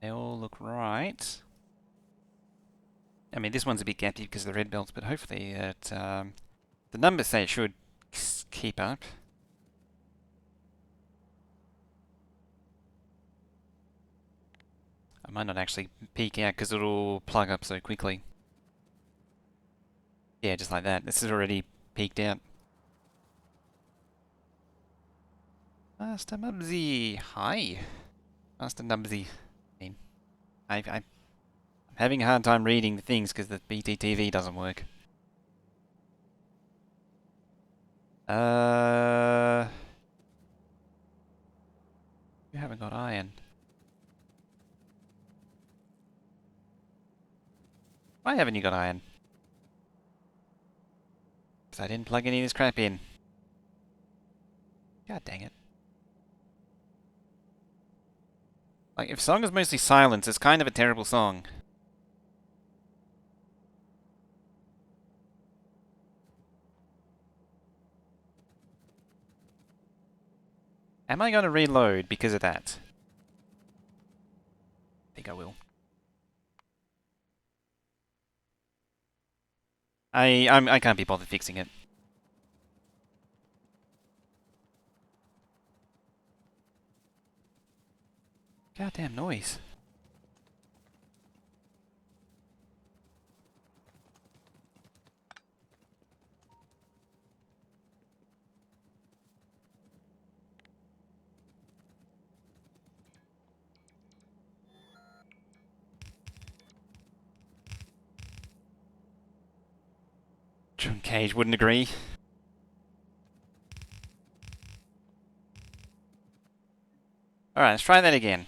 They all look right. I mean, this one's a bit gappy because of the red belts, but hopefully the numbers say it should keep up. I might not actually peak out because it'll plug up so quickly. Yeah, just like that. This is already peaked out. Master Nubsy, hi. Master Nubsy. I'm having a hard time reading the things because the BTTV doesn't work. You haven't got iron. Why haven't you got iron? Because I didn't plug any of this crap in. God dang it. Like, if song is mostly silence, it's kind of a terrible song. Am I going to reload because of that? I think I will. I can't be bothered fixing it. Goddamn noise. John Cage wouldn't agree. Alright, let's try that again.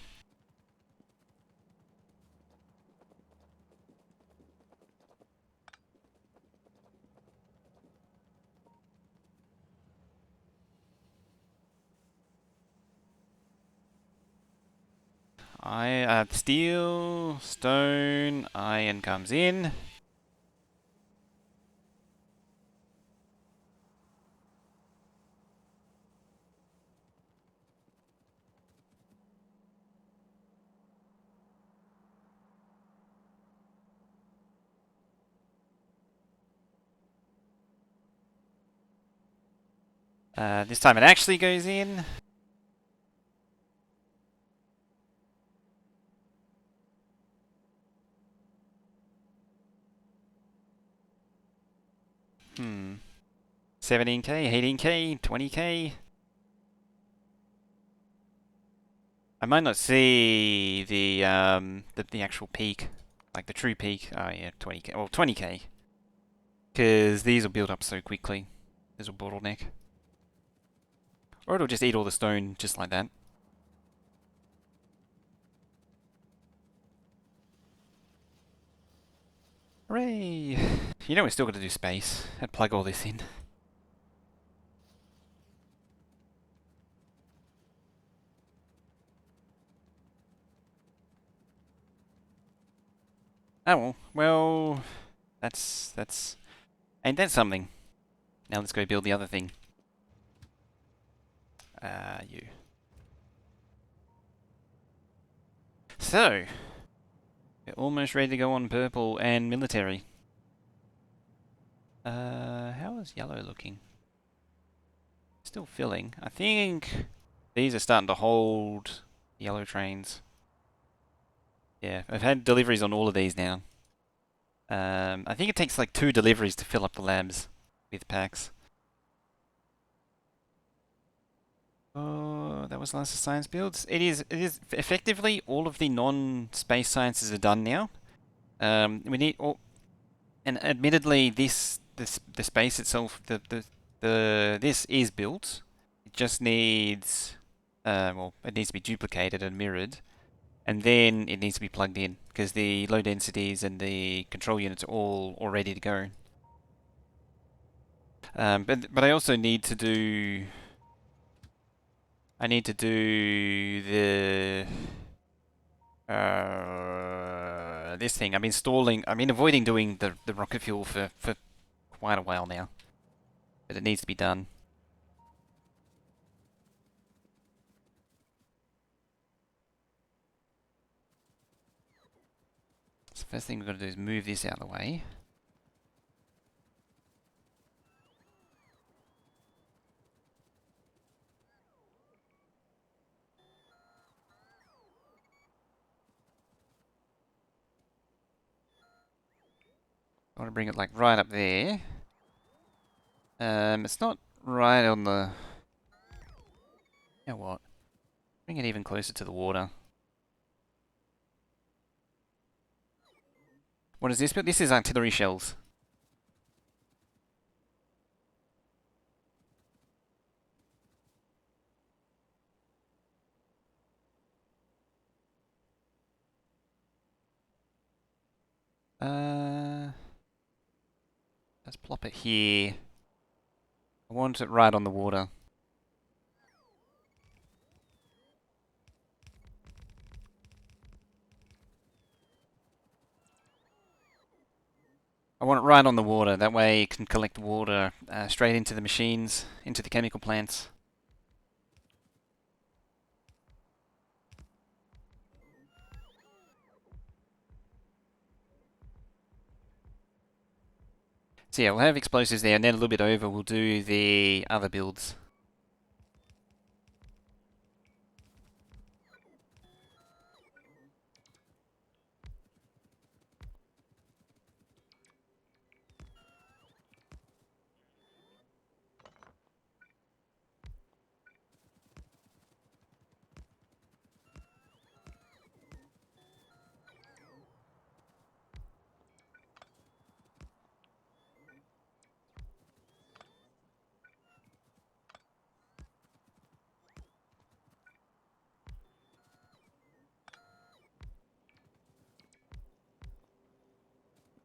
Steel, stone, iron comes in. This time it actually goes in. Hmm. 17k, 18k, 20k. I might not see the actual peak, like the true peak. Oh yeah, 20k. Well, 20k, because these will build up so quickly. There's a bottleneck, or it'll just eat all the stone just like that. Hooray! You know we're still got to do space and plug all this in. Oh well, that's ain't that something? Now let's go build the other thing. You. So we're almost ready to go on purple and military. How is yellow looking? Still filling. I think these are starting to hold yellow trains. Yeah, I've had deliveries on all of these now. I think it takes like 2 deliveries to fill up the labs with packs. Oh, that was last of science builds. It is effectively all of the non-space sciences are done now. We need all, and admittedly, the space itself, this is built. It just needs, well, it needs to be duplicated and mirrored, and then it needs to be plugged in because the low densities and the control units are all ready to go. But I also need to do. I need to do the this thing. I'm avoiding doing the rocket fuel for quite a while now, but it needs to be done. So first thing we've got to do is move this out of the way. I want to bring it like right up there. It's not right on the. You know what? Bring it even closer to the water. What is this? But this is artillery shells. Let's plop it here. I want it right on the water. I want it right on the water. That way it can collect water straight into the machines, into the chemical plants. So yeah, we'll have explosives there, and then a little bit over we'll do the other builds.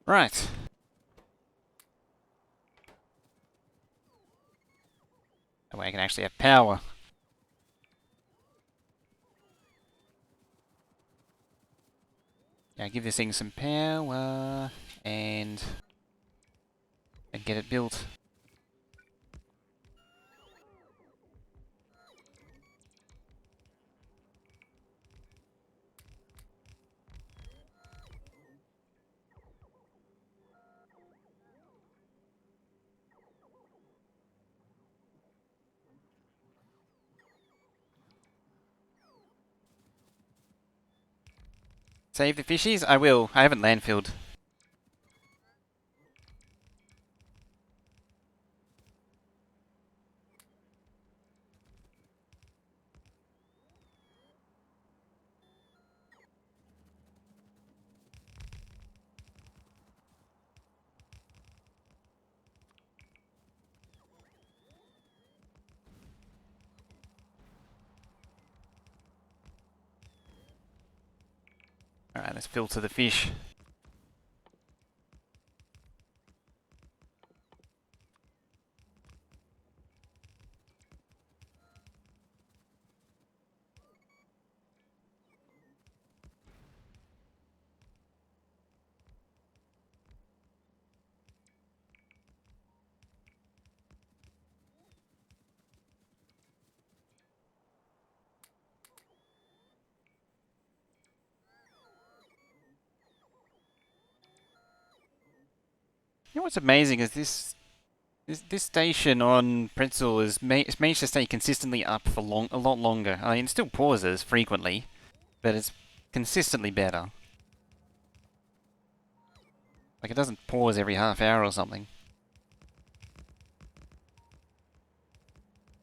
Right. That way I can actually have power. Yeah, give this thing some power and get it built. Save the fishies? I will. I haven't landfilled. Alright, let's filter the fish. You know what's amazing is this station on Pretzel it's managed to stay consistently up for a lot longer. I mean, it still pauses frequently, but it's consistently better. Like, it doesn't pause every half hour or something.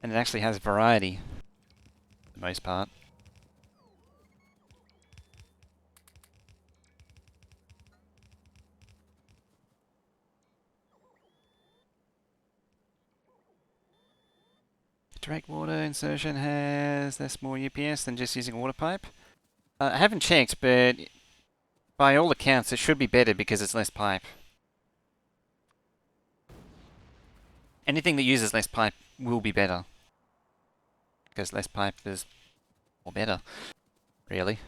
And it actually has variety, for the most part. Direct water insertion has less more UPS than just using a water pipe. I haven't checked, but by all accounts, it should be better because it's less pipe. Anything that uses less pipe will be better. Because less pipe is more better, really.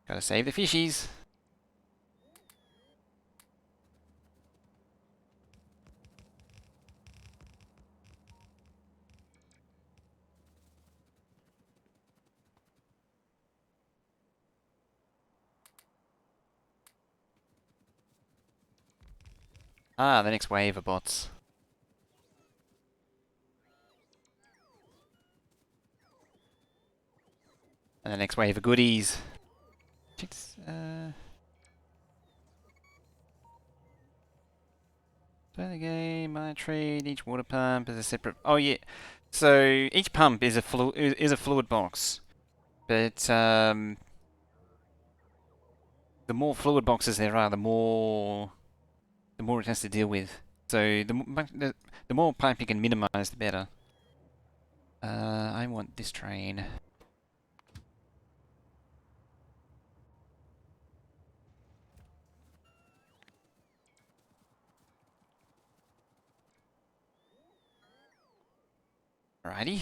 Gotta save the fishies. Ah, the next wave of bots. And the next wave of goodies. Chicks, play the game, I trade, each water pump is a separate... Oh yeah, so each pump is a fluid box. But, the more fluid boxes there are, the more it has to deal with. So the more pipe you can minimize, the better. I want this train. Alrighty.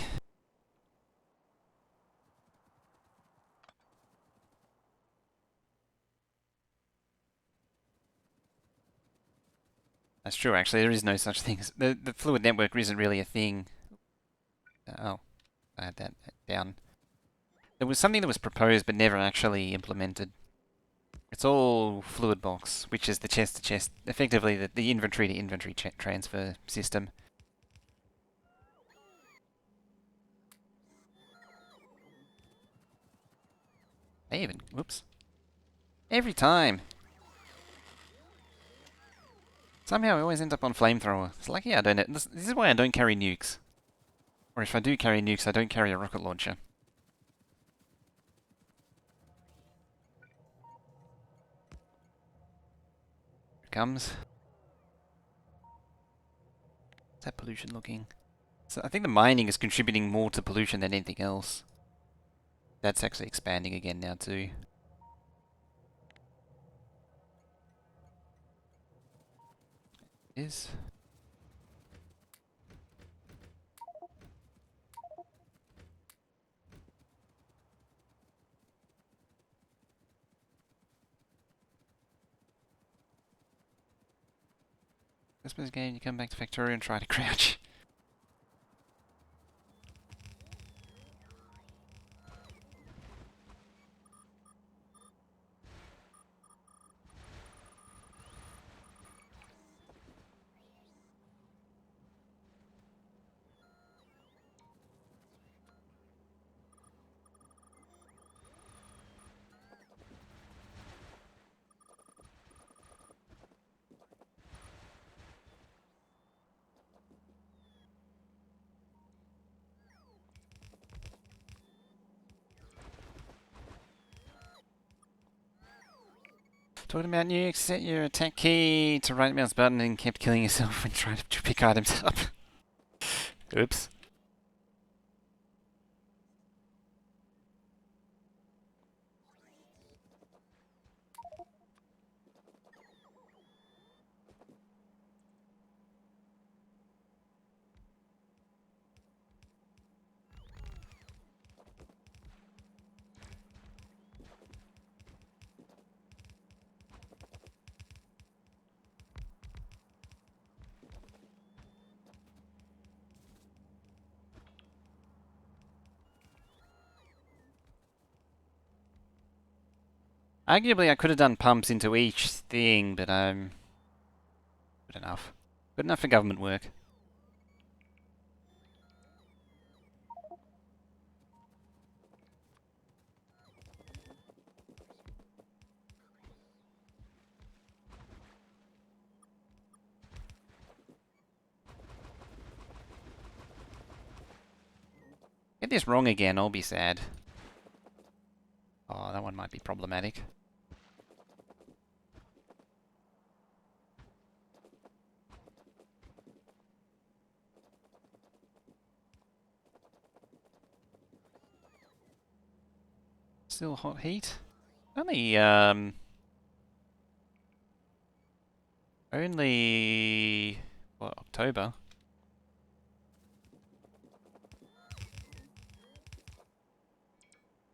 That's true, actually. There is no such thing as... The fluid network isn't really a thing. Oh, I had that down. There was something that was proposed but never actually implemented. It's all fluid box, which is the chest-to-chest, effectively the inventory-to-inventory transfer system. They even... Whoops. Every time! Somehow I always end up on flamethrower. It's like, yeah, I don't... This is why I don't carry nukes. Or if I do carry nukes, I don't carry a rocket launcher. Here it comes. How's that pollution looking? So I think the mining is contributing more to pollution than anything else. That's actually expanding again now too. Is... Christmas game, you come back to Factorio and try to crouch. Talking about nukes, set your attack key to right mouse button and kept killing yourself when trying to pick items up. Oops. Arguably, I could have done pumps into each thing, but good enough. Good enough for government work. Get this wrong again, I'll be sad. Oh, that one might be problematic. Still hot heat? Only, what, October?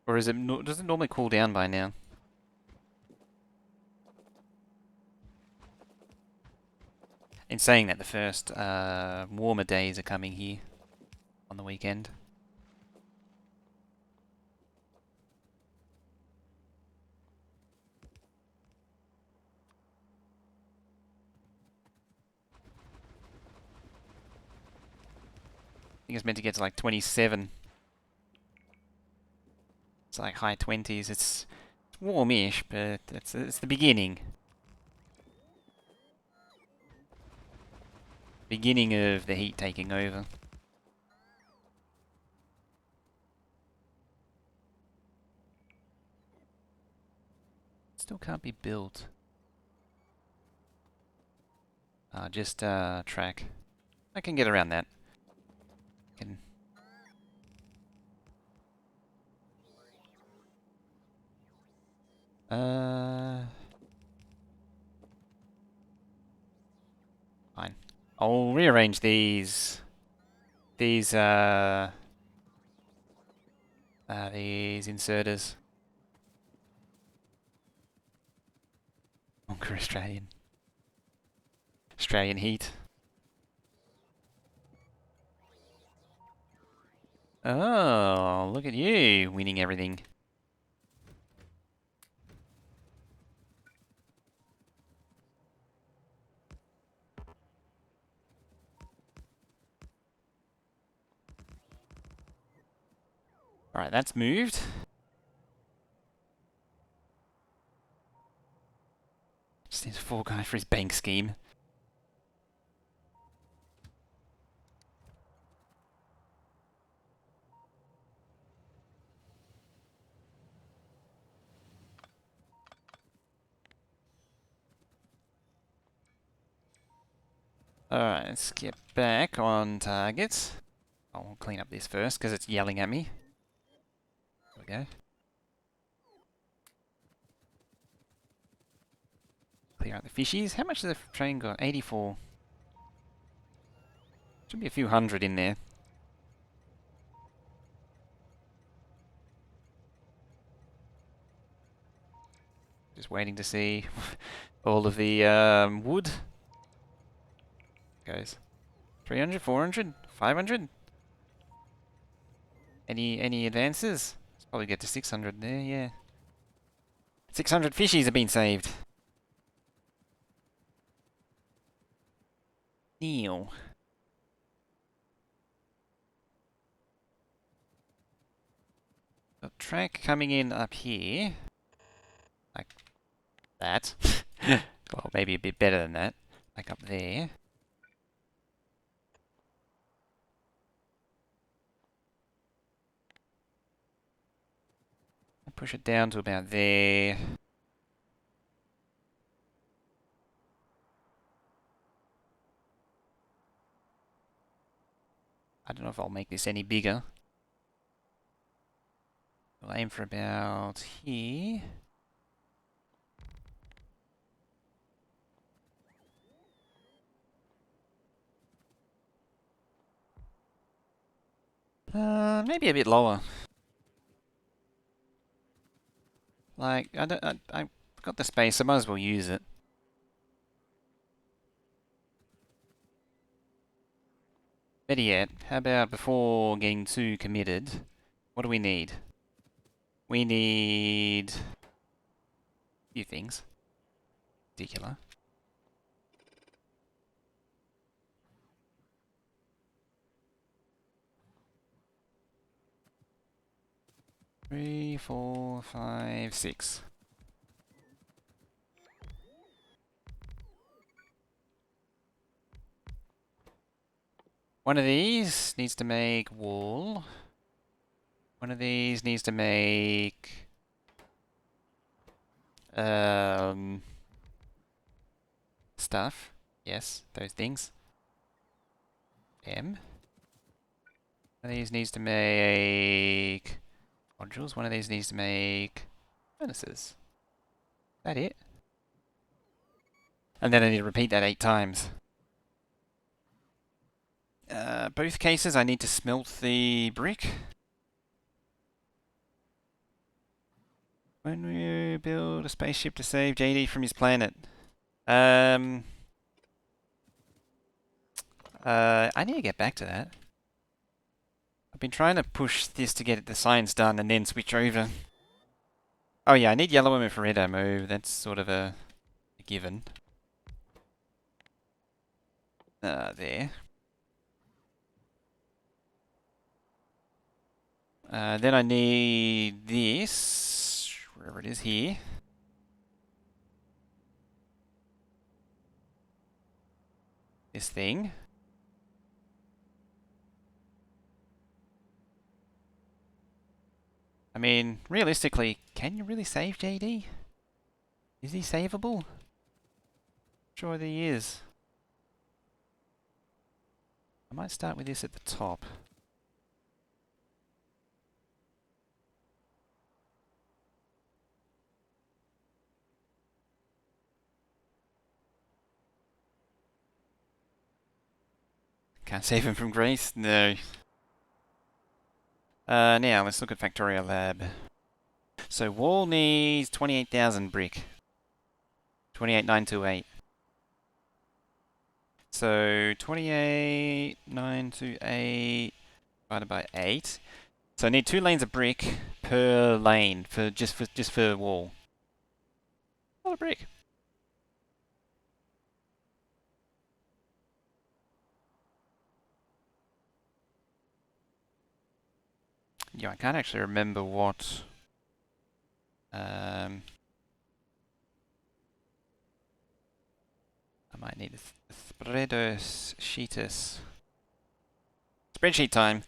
Or is it, does it normally cool down by now? In saying that, the first warmer days are coming here on the weekend. I think it's meant to get to like 27. It's like high 20s. It's warmish, but it's the beginning. Beginning of the heat taking over. Still can't be built. Just track. I can get around that. Can. Fine. I'll rearrange these inserters. Longer Australian heat. Oh, look at you winning everything. Alright, that's moved. Just needs a 4 guy for his bank scheme. Alright, let's get back on target. I'll clean up this first because it's yelling at me. There we go. Clear out the fishies. How much has the train got? 84. Should be a few hundred in there. Just waiting to see all of the wood. Goes 300, 400, 500. Any advances? Let's probably get to 600 there. Yeah, 600 fishies have been saved. Neil. A track coming in up here, like that. Well, maybe a bit better than that, like up there. Push it down to about there. I don't know if I'll make this any bigger. We'll aim for about here. Maybe a bit lower. Like, I've got the space, I might as well use it. Better yet, how about before getting too committed, what do we need? We need few things. Particular. Three, 4, 5, 6. One of these needs to make wool. One of these needs to make stuff. Yes, those things. M. One of these needs to make modules. One of these needs to make furnaces. Is that it? And then I need to repeat that 8 times. Both cases I need to smelt the brick. When we build a spaceship to save JD from his planet. I need to get back to that. I've been trying to push this to get the science done and then switch over. Oh yeah, I need yellow ammo for red ammo. That's sort of a given. There. Then I need this, wherever it is here. This thing. I mean, realistically, can you really save JD? Is he savable? Sure he is. I might start with this at the top. Can't save him from grace? No. Now, let's look at Factorio Lab. So, wall needs 28,000 brick. 28,928. So, 28,928 divided by 8. So I need 2 lanes of brick per lane for just for wall. A lot of brick. Yeah, I can't actually remember what. I might need a spreadsheet. Spreadsheet time.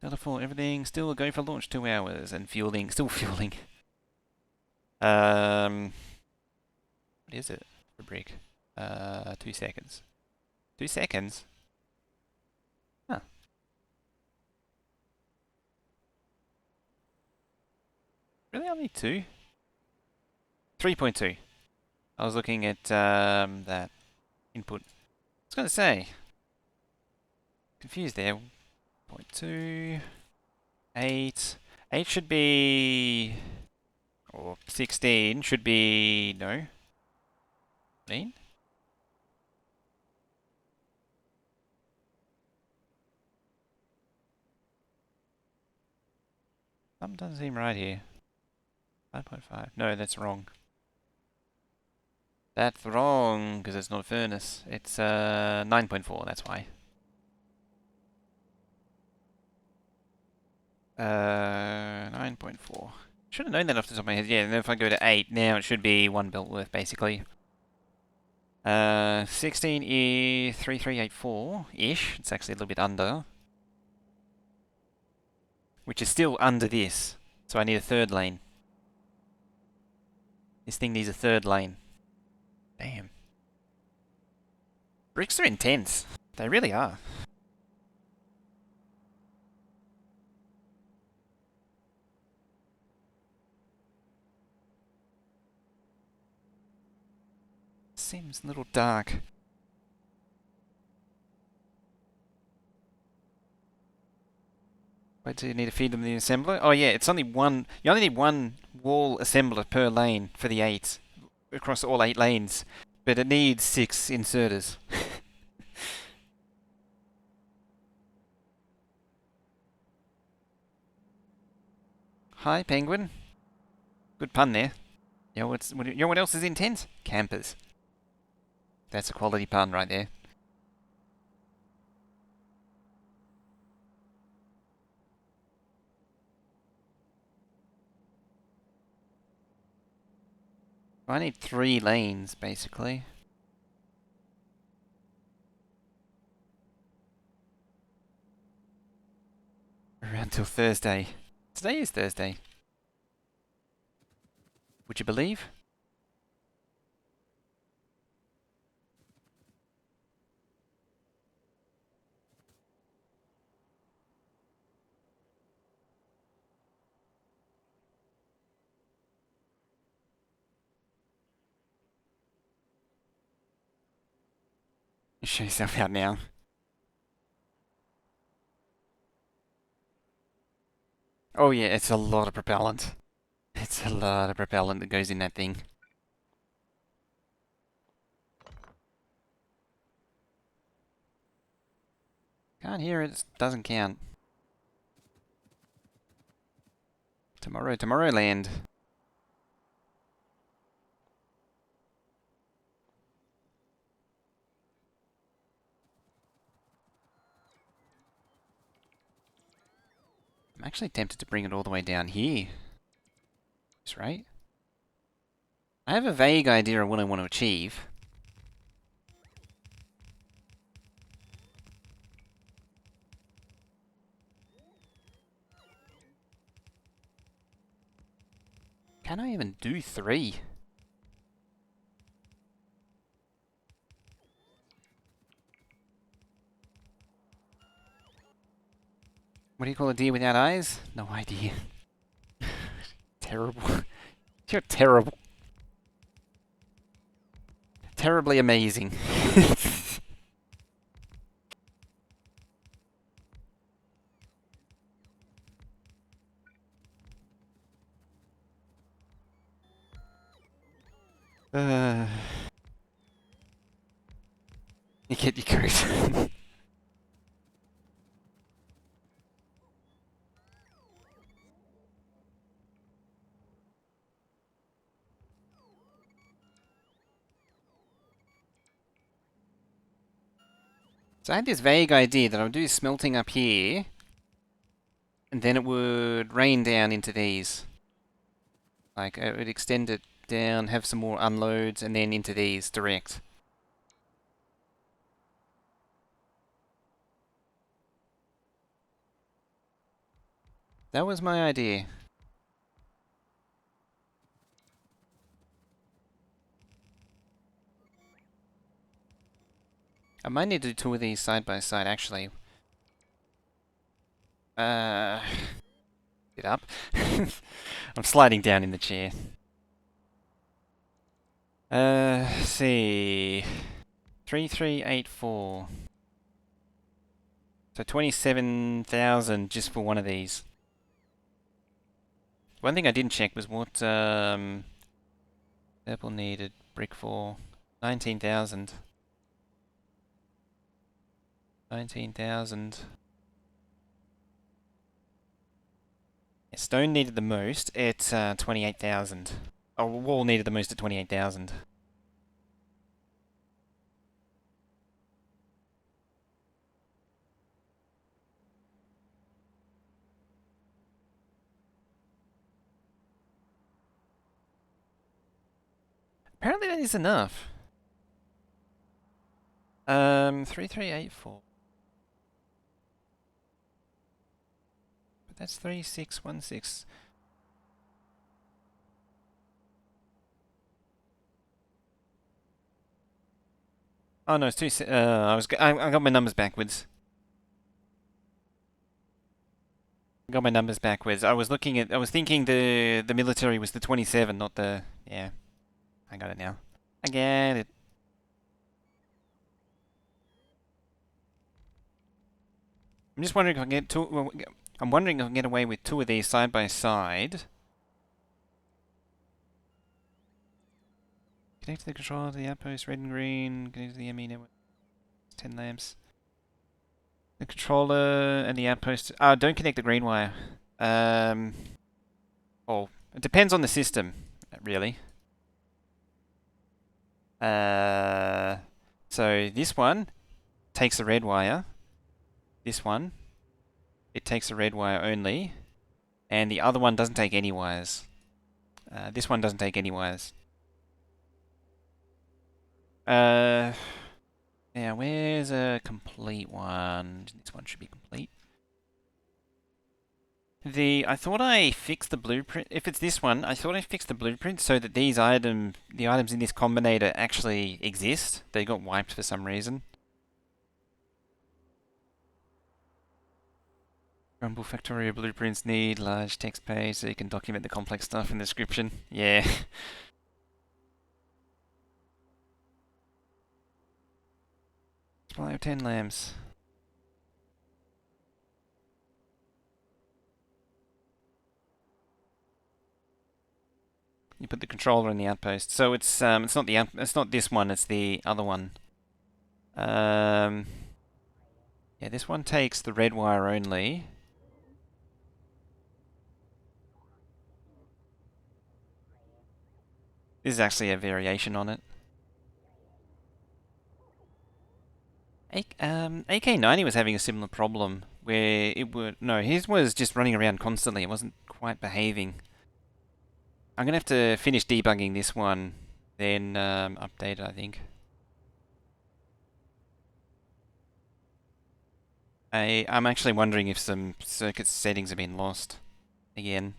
Delta 4, everything still go for launch 2 hours and fueling, still fueling. What is it for brick? 2 seconds. 2 seconds? Huh. Really only 2? 3.2. I was looking at that input. I was going to say, confused there. 0.2, 8. 8 should be, or 16 should be, no. 14? Something doesn't seem right here. 5.5. No, that's wrong. That's wrong, because it's not a furnace. It's 9.4, that's why. 9.4. Should have known that off the top of my head. Yeah, and then if I go to 8, now it should be 1 belt worth, basically. 16 is 3384-ish. It's actually a little bit under. Which is still under this. So I need a 3rd lane. This thing needs a 3rd lane. Damn. Bricks are intense. They really are. Seems a little dark. Wait, do you need to feed them the assembler? Oh yeah, it's only one. You only need 1 wall assembler per lane for the 8. Across all 8 lanes. But it needs 6 inserters. Hi, Penguin. Good pun there. You know what else is intense? Campers. That's a quality pun right there. I need 3 lanes, basically. Around till Thursday. Today is Thursday. Would you believe? Show yourself out now. Oh yeah, it's a lot of propellant. It's a lot of propellant that goes in that thing. Can't hear it, doesn't count. Tomorrowland. I'm actually tempted to bring it all the way down here. That's right. I have a vague idea of what I want to achieve. Can I even do 3? What do you call a deer without eyes? No idea. Terrible. You're terrible. Terribly amazing. You get your coat. So I had this vague idea that I would do smelting up here, and then it would rain down into these. Like, it would extend it down, have some more unloads, and then into these direct. That was my idea. I might need to do 2 of these side by side, actually. Get up. I'm sliding down in the chair. Let's see. 3384. So 27,000 just for one of these. One thing I didn't check was what purple needed brick for. 19,000. 19,000. Stone needed the most at 28,000. Oh, wall needed the most at 28,000. Apparently that is enough. 3384. But that's 3616. Oh no, it's two. I got my numbers backwards. Got my numbers backwards. I was thinking the military was the 27, not the. Yeah, I got it now. I get it. I'm just wondering if I can get 2. Well, I'm wondering if I can get away with 2 of these side by side. Connect to the controller to the outpost, red and green. Connect to the ME network. 10 lamps. The controller and the outpost. Don't connect the green wire. Oh, It depends on the system, really. So this one takes a red wire. This one, it takes a red wire only. And the other one doesn't take any wires. This one doesn't take any wires. Yeah, where's a complete one? This one should be complete. I thought I fixed the blueprint. If it's this one, I thought I fixed the blueprint so that the items in this combinator actually exist. They got wiped for some reason. Rumble Factorio blueprints need large text page so you can document the complex stuff in the description. Yeah. Supply of 10 lamps. You put the controller in the outpost. So it's not it's not this one, it's the other one. Yeah, this one takes the red wire only. This is actually a variation on it. AK90 was having a similar problem where it would his was just running around constantly. It wasn't quite behaving. I'm gonna have to finish debugging this one, then update it, I think. I'm actually wondering if some circuit settings have been lost again.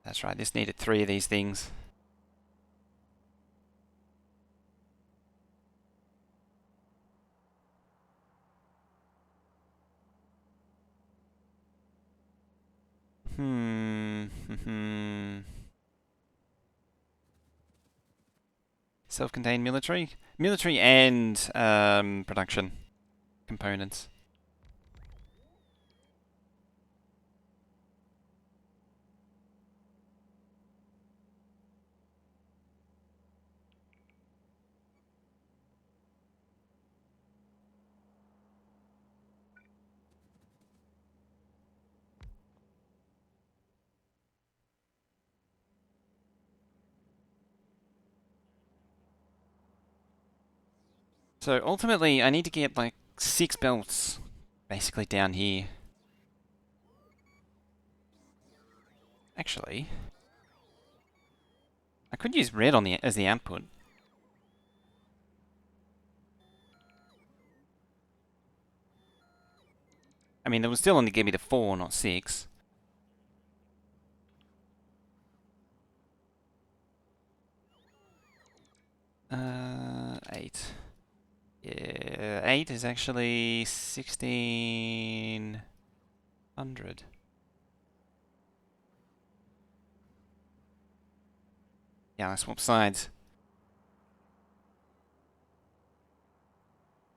That's right, this needed 3 of these things. Self-contained military? Military and production components. So ultimately, I need to get like 6 belts basically down here. Actually, I could use red as the output. I mean, it would still only give me the 4, not 6. Uh, 8. Yeah, 8 is actually 1600. Yeah, I swap sides.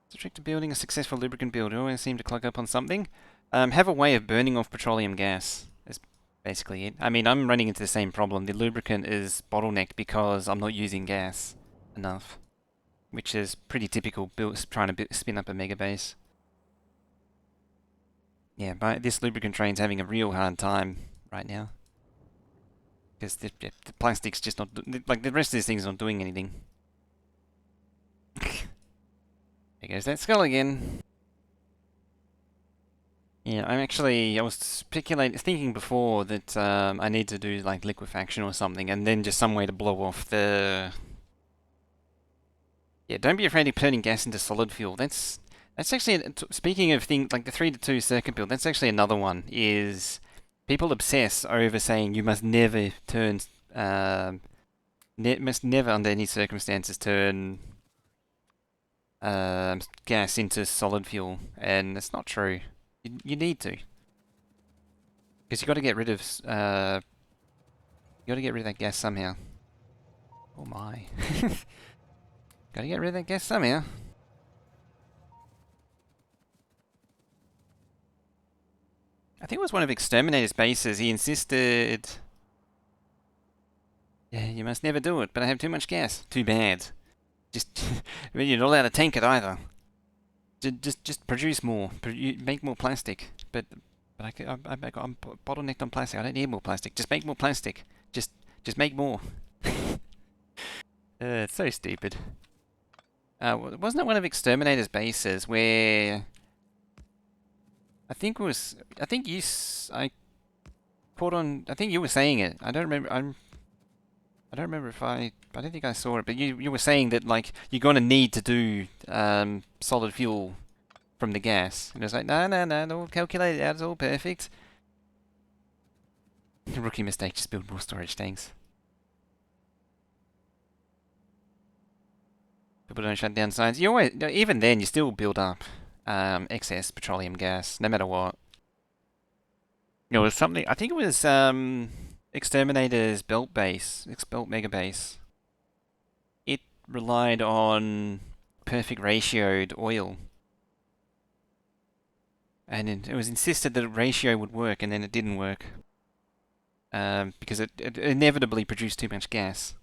It's a trick to building a successful lubricant build. You always seem to clog up on something. Have a way of burning off petroleum gas. That's basically it. I mean, I'm running into the same problem. The lubricant is bottlenecked because I'm not using gas enough, which is pretty typical trying to spin up a megabase. Yeah, but this lubricant train's having a real hard time right now. Because the plastic's just not... Like, the rest of this thing's not doing anything. There goes that skull again. Yeah, I was thinking before that I need to do like liquefaction or something, and then just some way to blow off the... Yeah, don't be afraid of turning gas into solid fuel. That's actually, speaking of things like the 3 to 2 circuit build, that's actually another one, is people obsess over saying you must never turn, must never under any circumstances turn gas into solid fuel, and it's not true. You need to. Because you got to get rid of, you got to get rid of that gas somehow. Oh my. Got to get rid of that gas somehow. I think it was one of Exterminator's bases. He insisted... Yeah, you must never do it, but I have too much gas. Too bad. Just, you're not allowed to tank it either. Just produce more. Make more plastic. But I'm bottlenecked on plastic. I don't need more plastic. Just make more plastic. Just, just make more. It's so stupid. Wasn't it one of Exterminator's bases where I think I caught on. I think you were saying it. I don't remember. I don't remember if I don't think I saw it, but you were saying that like you're gonna need to do solid fuel from the gas, and it was like no, all calculated out, it's all perfect. Rookie mistake, just build more storage tanks. People don't shut down signs. You always, even then, you still build up excess petroleum gas, no matter what. It was something. I think it was Exterminator's belt Megabase. It relied on perfect ratioed oil, and it was insisted that a ratio would work, and then it didn't work because it inevitably produced too much gas.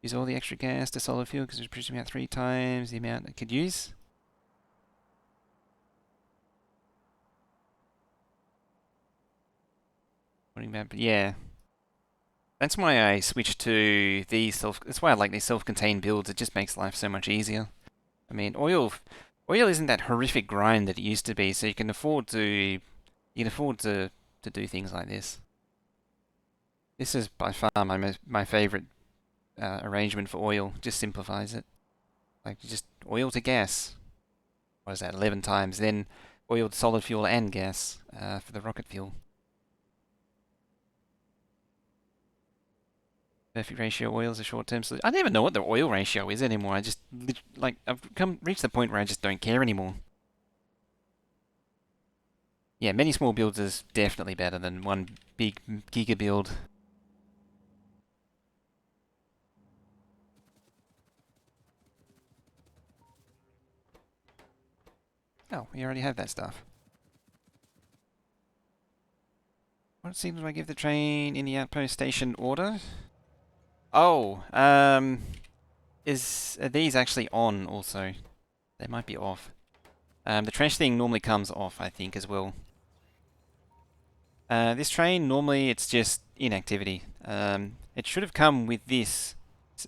Use all the extra gas to solid fuel because it's producing about 3 times the amount it could use. But yeah, that's why I switched to these That's why I like these self-contained builds. It just makes life so much easier. I mean, oil isn't that horrific grind that it used to be, so you can afford to do things like this. This is by far my favorite arrangement for oil. Just simplifies it. Like just oil to gas. What is that? 11 times. Then oil to solid fuel and gas for the rocket fuel. Perfect ratio oil is a short-term solution. I don't even know what the oil ratio is anymore. I just like I've reached the point where I just don't care anymore. Yeah, many small builds is definitely better than one big giga build. Oh, we already have that stuff. What seems do I give the train in the outpost station order? Oh, are these actually on also? They might be off. The trash thing normally comes off, I think, as well. This train, normally it's just inactivity. It should have come with this,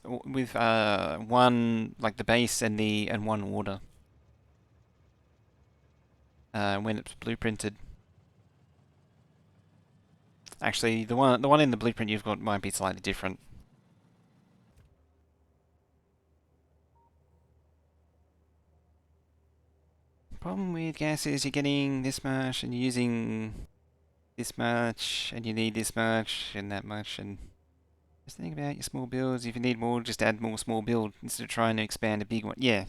with one, like the base and one order. When it's blueprinted. Actually, the one in the blueprint you've got might be slightly different. Problem with gas is you're getting this much and you're using this much and you need this much and that much, and just think about your small builds. If you need more, just add more small build instead of trying to expand a big one. Yeah.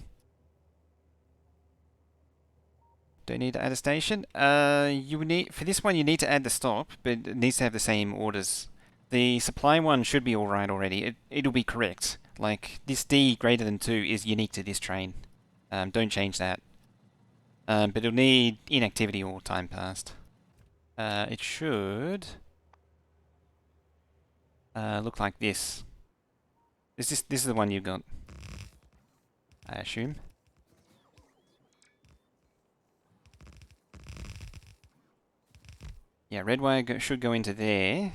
Don't need to add a station. You would need for this one you need to add the stop, but it needs to have the same orders. The supply one should be alright already. It'll be correct. Like this D greater than 2 is unique to this train. Don't change that. But it'll need inactivity or time passed. It should look like this. This is the one you've got, I assume. Yeah, red wire should go into there.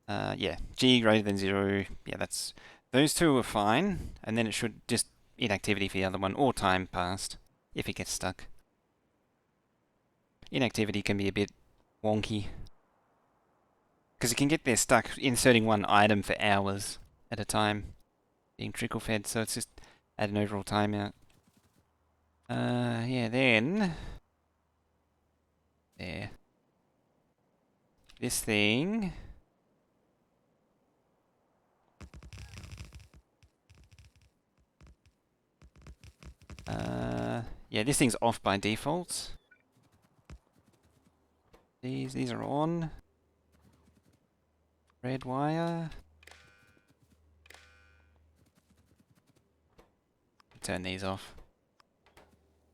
Yeah, G greater than 0. Yeah, those two are fine, and then it should just inactivity for the other one or time passed if it gets stuck. Inactivity can be a bit wonky because it can get there stuck inserting one item for hours at a time, being trickle fed. So it's just add an overall timeout. Yeah, then there. This thing. Yeah, this thing's off by default. These are on. Red wire. Turn these off.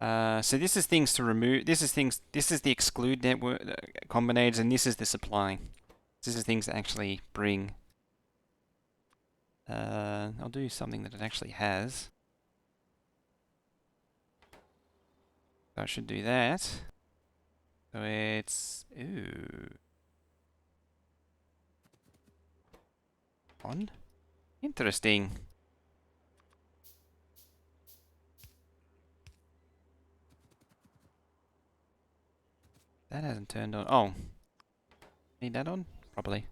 So this is things to remove. This is the exclude network combinators, and this is the supply. This is things that actually bring... I'll do something that it actually has. So I should do that. So it's... Ooh. On? Interesting. That hasn't turned on. Oh. Need that on? Probably.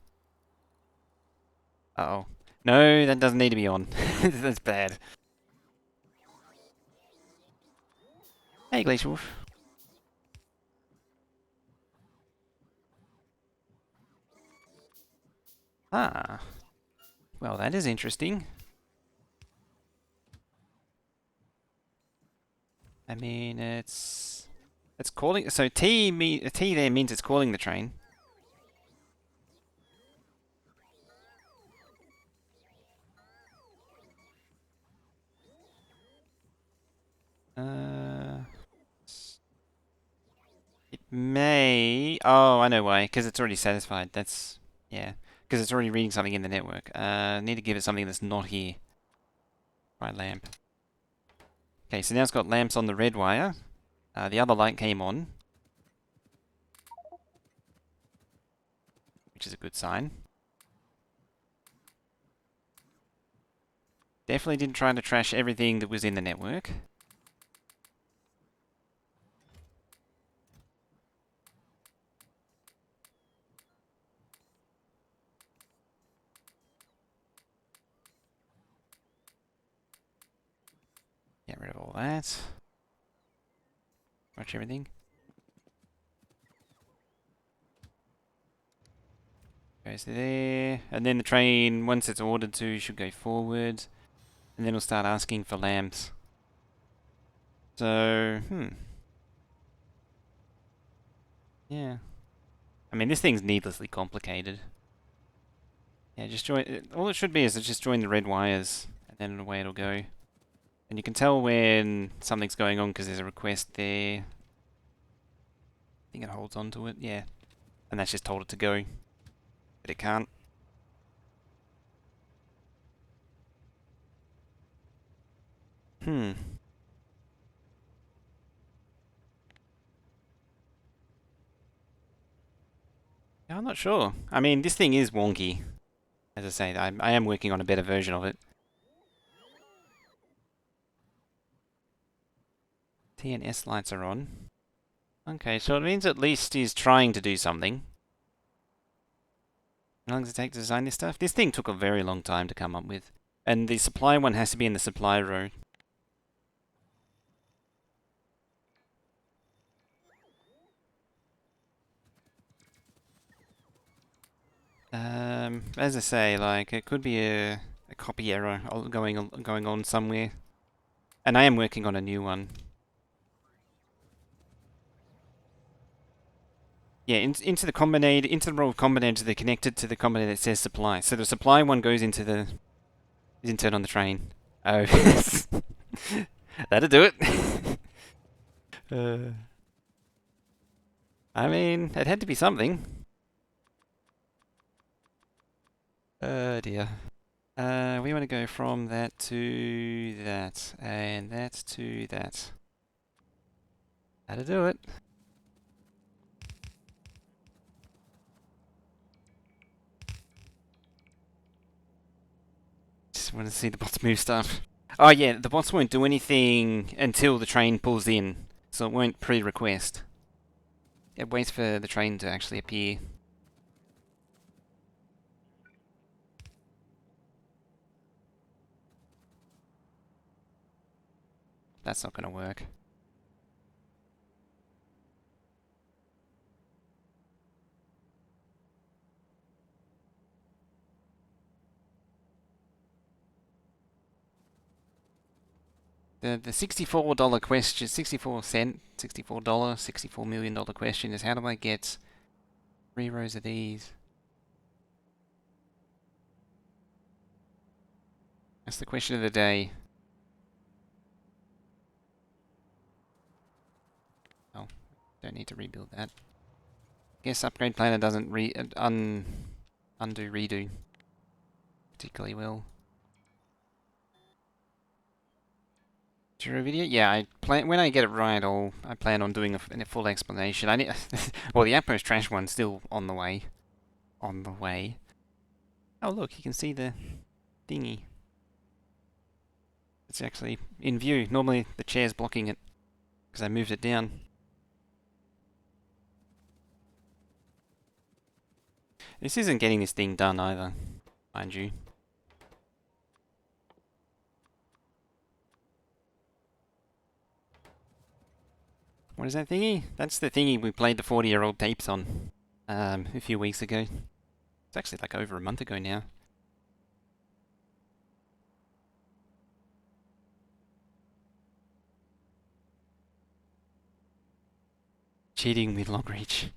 Uh-oh. No, that doesn't need to be on. That's bad. Hey, Glacier Wolf. Ah. Well, that is interesting. I mean, it's calling. So a T there means it's calling the train. It may. Oh, I know why. Because it's already satisfied. That's yeah. Because it's already reading something in the network. Need to give it something that's not here. Right, lamp. Okay, so now it's got lamps on the red wire. The other light came on, which is a good sign. Definitely didn't try to trash everything that was in the network. Get rid of all that. Watch everything. Goes there. And then the train, once it's ordered to, should go forward. And then it'll start asking for lamps. So, yeah. I mean, this thing's needlessly complicated. Yeah, just join... All it should be is just join the red wires. And then away it'll go. And you can tell when something's going on because there's a request there. I think it holds on to it, yeah. And that's just told it to go. But it can't. I'm not sure. I mean, this thing is wonky. As I say, I am working on a better version of it. T and S lights are on. Okay, so it means at least he's trying to do something. How long does it take to design this stuff? This thing took a very long time to come up with. And the supply one has to be in the supply row. As I say, like, it could be a copy error going on somewhere. And I am working on a new one. Yeah, into the combinator, into the row of combinators that are connected to the combinator that says supply. So the supply one goes into the... is inserted on the train. Oh. That'll do it. I mean, it had to be something. Dear. We want to go from that to that, and that to that. That'll do it. Just want to see the bots move stuff. Oh yeah, the bots won't do anything until the train pulls in, so it won't pre-request. It waits for the train to actually appear. That's not going to work. The $64 question, 64 cent, $64, $64 million question is how do I get 3 rows of these? That's the question of the day. Oh, don't need to rebuild that. Guess upgrade planner doesn't undo, redo particularly well. Tutorial video? Yeah, I plan when I get it right. I plan on doing a full explanation. I need well, the Outpost trash one's still on the way. On the way. Oh look, you can see the thingy. It's actually in view. Normally the chair's blocking it because I moved it down. This isn't getting this thing done either, mind you. What is that thingy? That's the thingy we played the 40-year-old tapes on a few weeks ago. It's actually like over a month ago now. Cheating with log reach.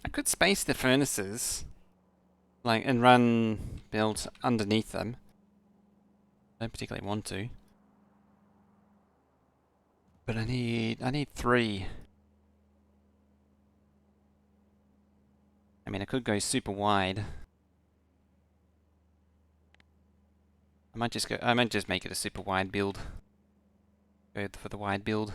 I could space the furnaces, like, and run builds underneath them. I don't particularly want to. But I need 3. I mean, I could go super wide. I might just make it a super wide build. Go for the wide build.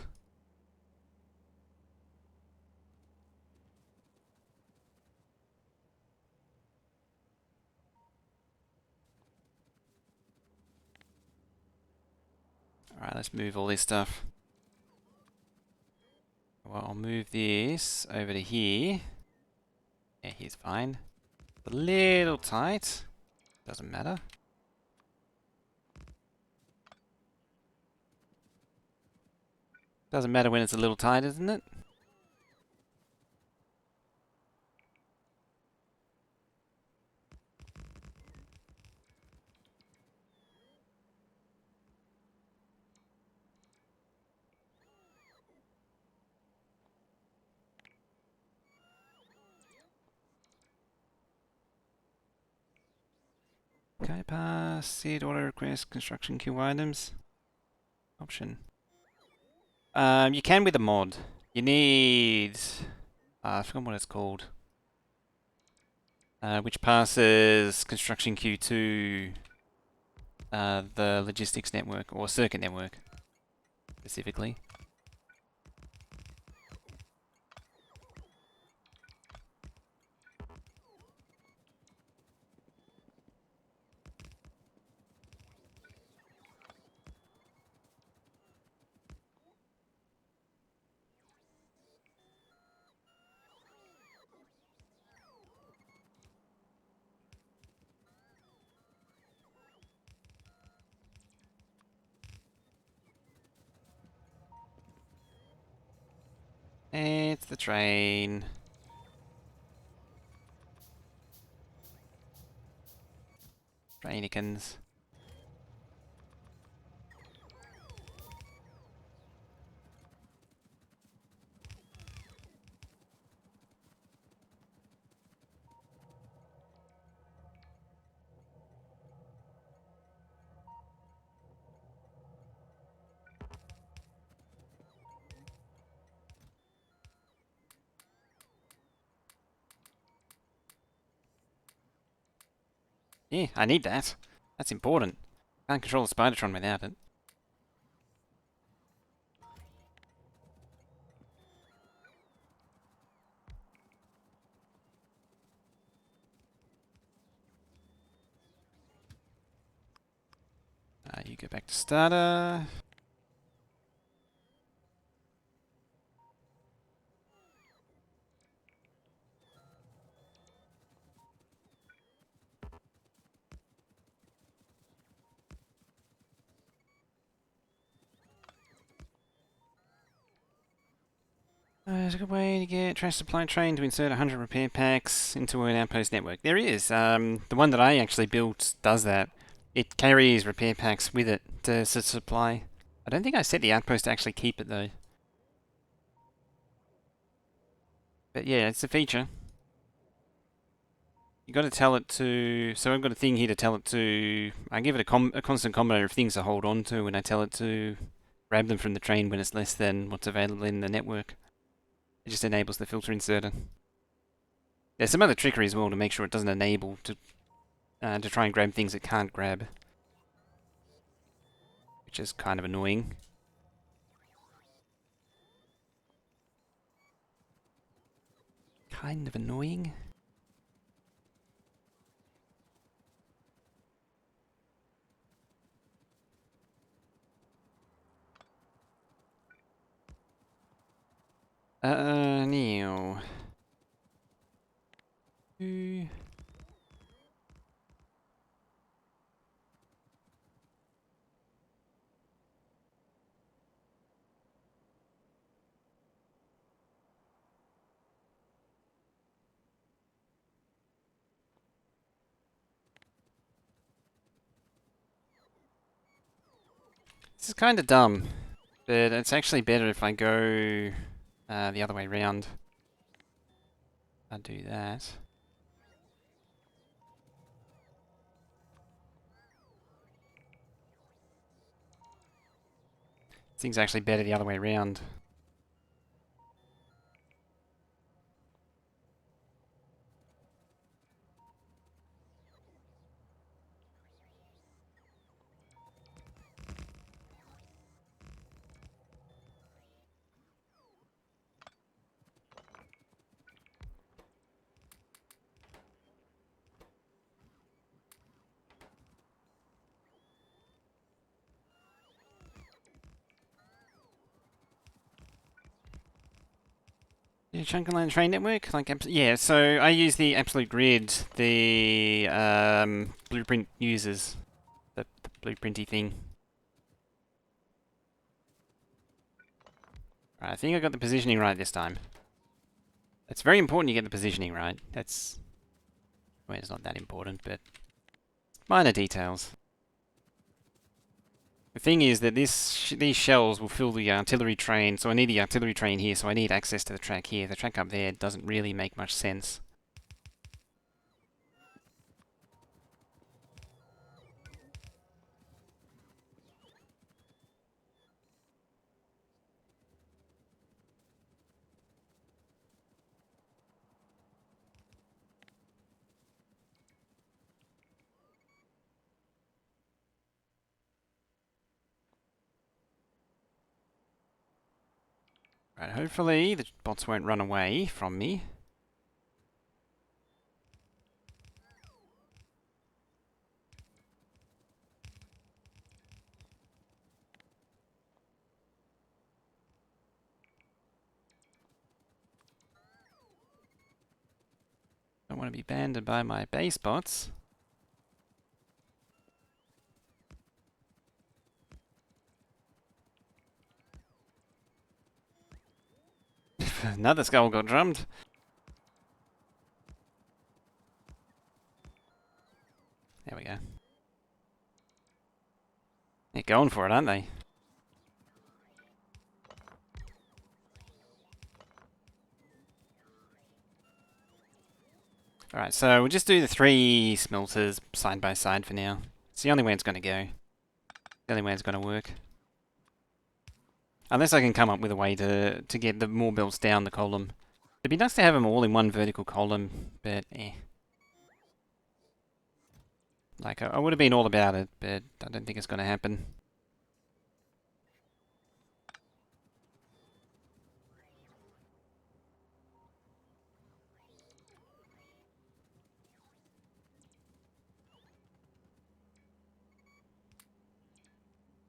Alright, let's move all this stuff. Well, I'll move this over to here. Yeah, here's fine. A little tight. Doesn't matter. Doesn't matter when it's a little tight, isn't it? Okay, pass, seed, auto request, construction queue items. Option. You can with a mod. You need... I forgot what it's called. Which passes construction queue to the logistics network, or circuit network, specifically. It's the train. Trainikins. Yeah, I need that. That's important. Can't control the Spidertron without it. You go back to starter. There's a good way to get trash supply train to insert 100 repair packs into an outpost network. There is. The one that I actually built does that. It carries repair packs with it to supply. I don't think I set the outpost to actually keep it though. But yeah, it's a feature. You got to tell it to. So I've got a thing here to tell it to. I give it a constant combinator of things to hold on to, and I tell it to grab them from the train when it's less than what's available in the network. It just enables the filter inserter. There's some other trickery as well to make sure it doesn't enable to try and grab things it can't grab, which is kind of annoying. Kind of annoying. Now. This is kind of dumb, but it's actually better if I go the other way around. I'll do that. This thing's actually better the other way around. Yeah, chunk and line train network, like yeah. So I use the absolute grid, the blueprint uses, the blueprinty thing. Right, I think I got the positioning right this time. It's very important you get the positioning right. That's, well, it's not that important, but minor details. The thing is that these shells will fill the artillery train, so I need the artillery train here, so I need access to the track here. The track up there doesn't really make much sense. Right, hopefully the bots won't run away from me. Don't want to be banded by my base bots. Another skull got drummed. There we go. They're going for it, aren't they? Alright, so we'll just do the 3 smelters side by side for now. It's the only way it's going to go. The only way it's going to work. Unless I can come up with a way to get the more belts down the column. It'd be nice to have them all in one vertical column, but eh. Like, I would have been all about it, but I don't think it's going to happen.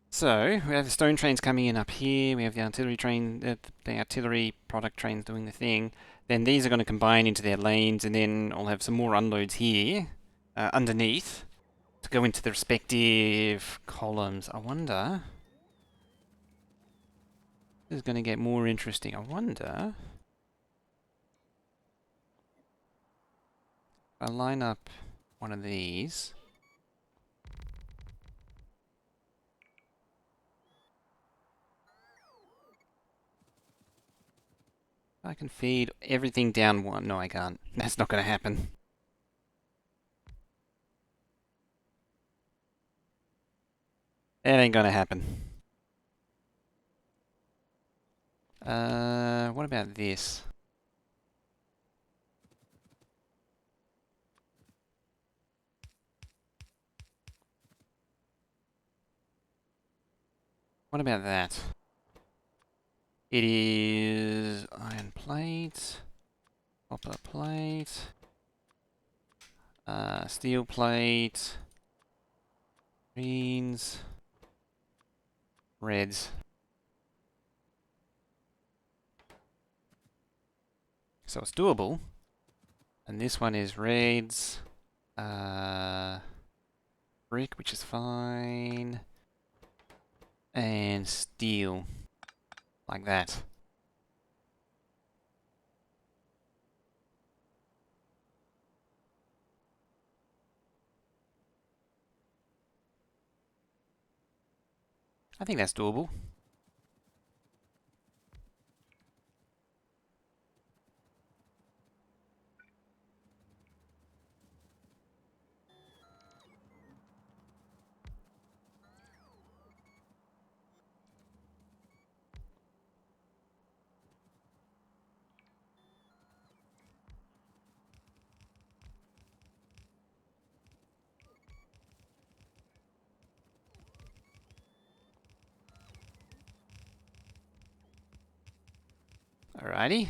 So, we have the stone trains coming in up here, we have the artillery train, the artillery product trains doing the thing. Then these are going to combine into their lanes, and then I'll have some more unloads here, underneath, to go into the respective columns. I wonder... This is going to get more interesting. I wonder... If I line up one of these... I can feed everything down one. No, I can't. That's not going to happen. It ain't gonna happen. What about this? What about that? It is iron plate, copper plate, steel plate, greens, reds. So it's doable. And this one is reds, brick, which is fine, and steel, like that. I think that's doable. Alrighty.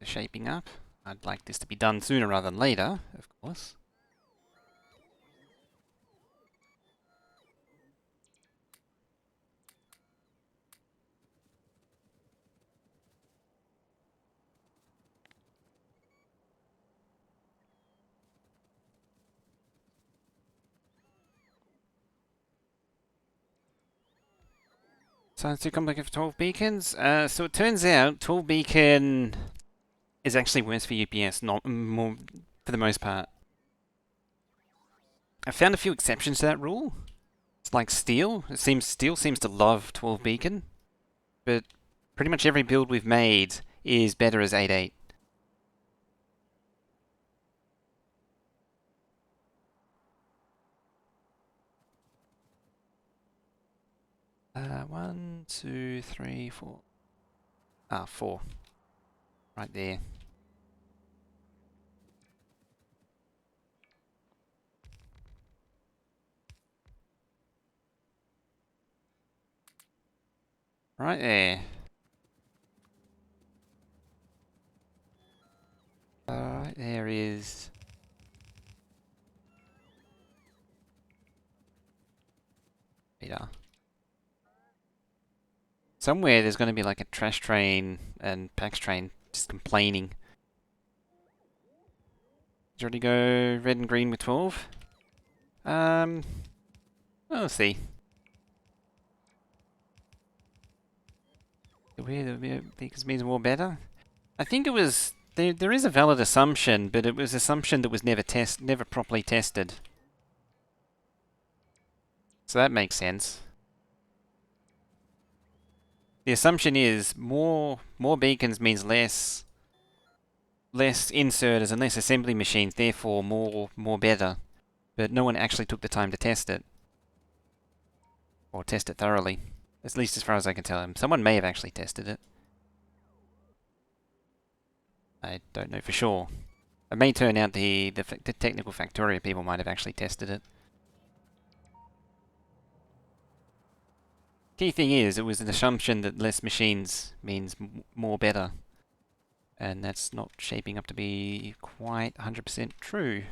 Shaping up. I'd like this to be done sooner rather than later, of course. Sounds too complicated for 12 beacons. So it turns out 12 beacon is actually worse for UPS, not more for the most part. I found a few exceptions to that rule. It's like steel. Steel seems to love 12 beacon, but pretty much every build we've made is better as 8.8. One, two, three, four. Four. Right there. Right there. Alright, there is... Peter. Somewhere there's going to be like a trash train and PAX train just complaining. Did you already go red and green with 12? We'll see. Because means more better? I think it was... There is a valid assumption, but it was an assumption that was never properly tested. So that makes sense. The assumption is more beacons means less inserters and less assembly machines, therefore more better. But no one actually took the time to test it. Or test it thoroughly. At least as far as I can tell. Someone may have actually tested it. I don't know for sure. It may turn out the technical Factorio people might have actually tested it. Key thing is, it was an assumption that less machines means more better. And that's not shaping up to be quite 100% true.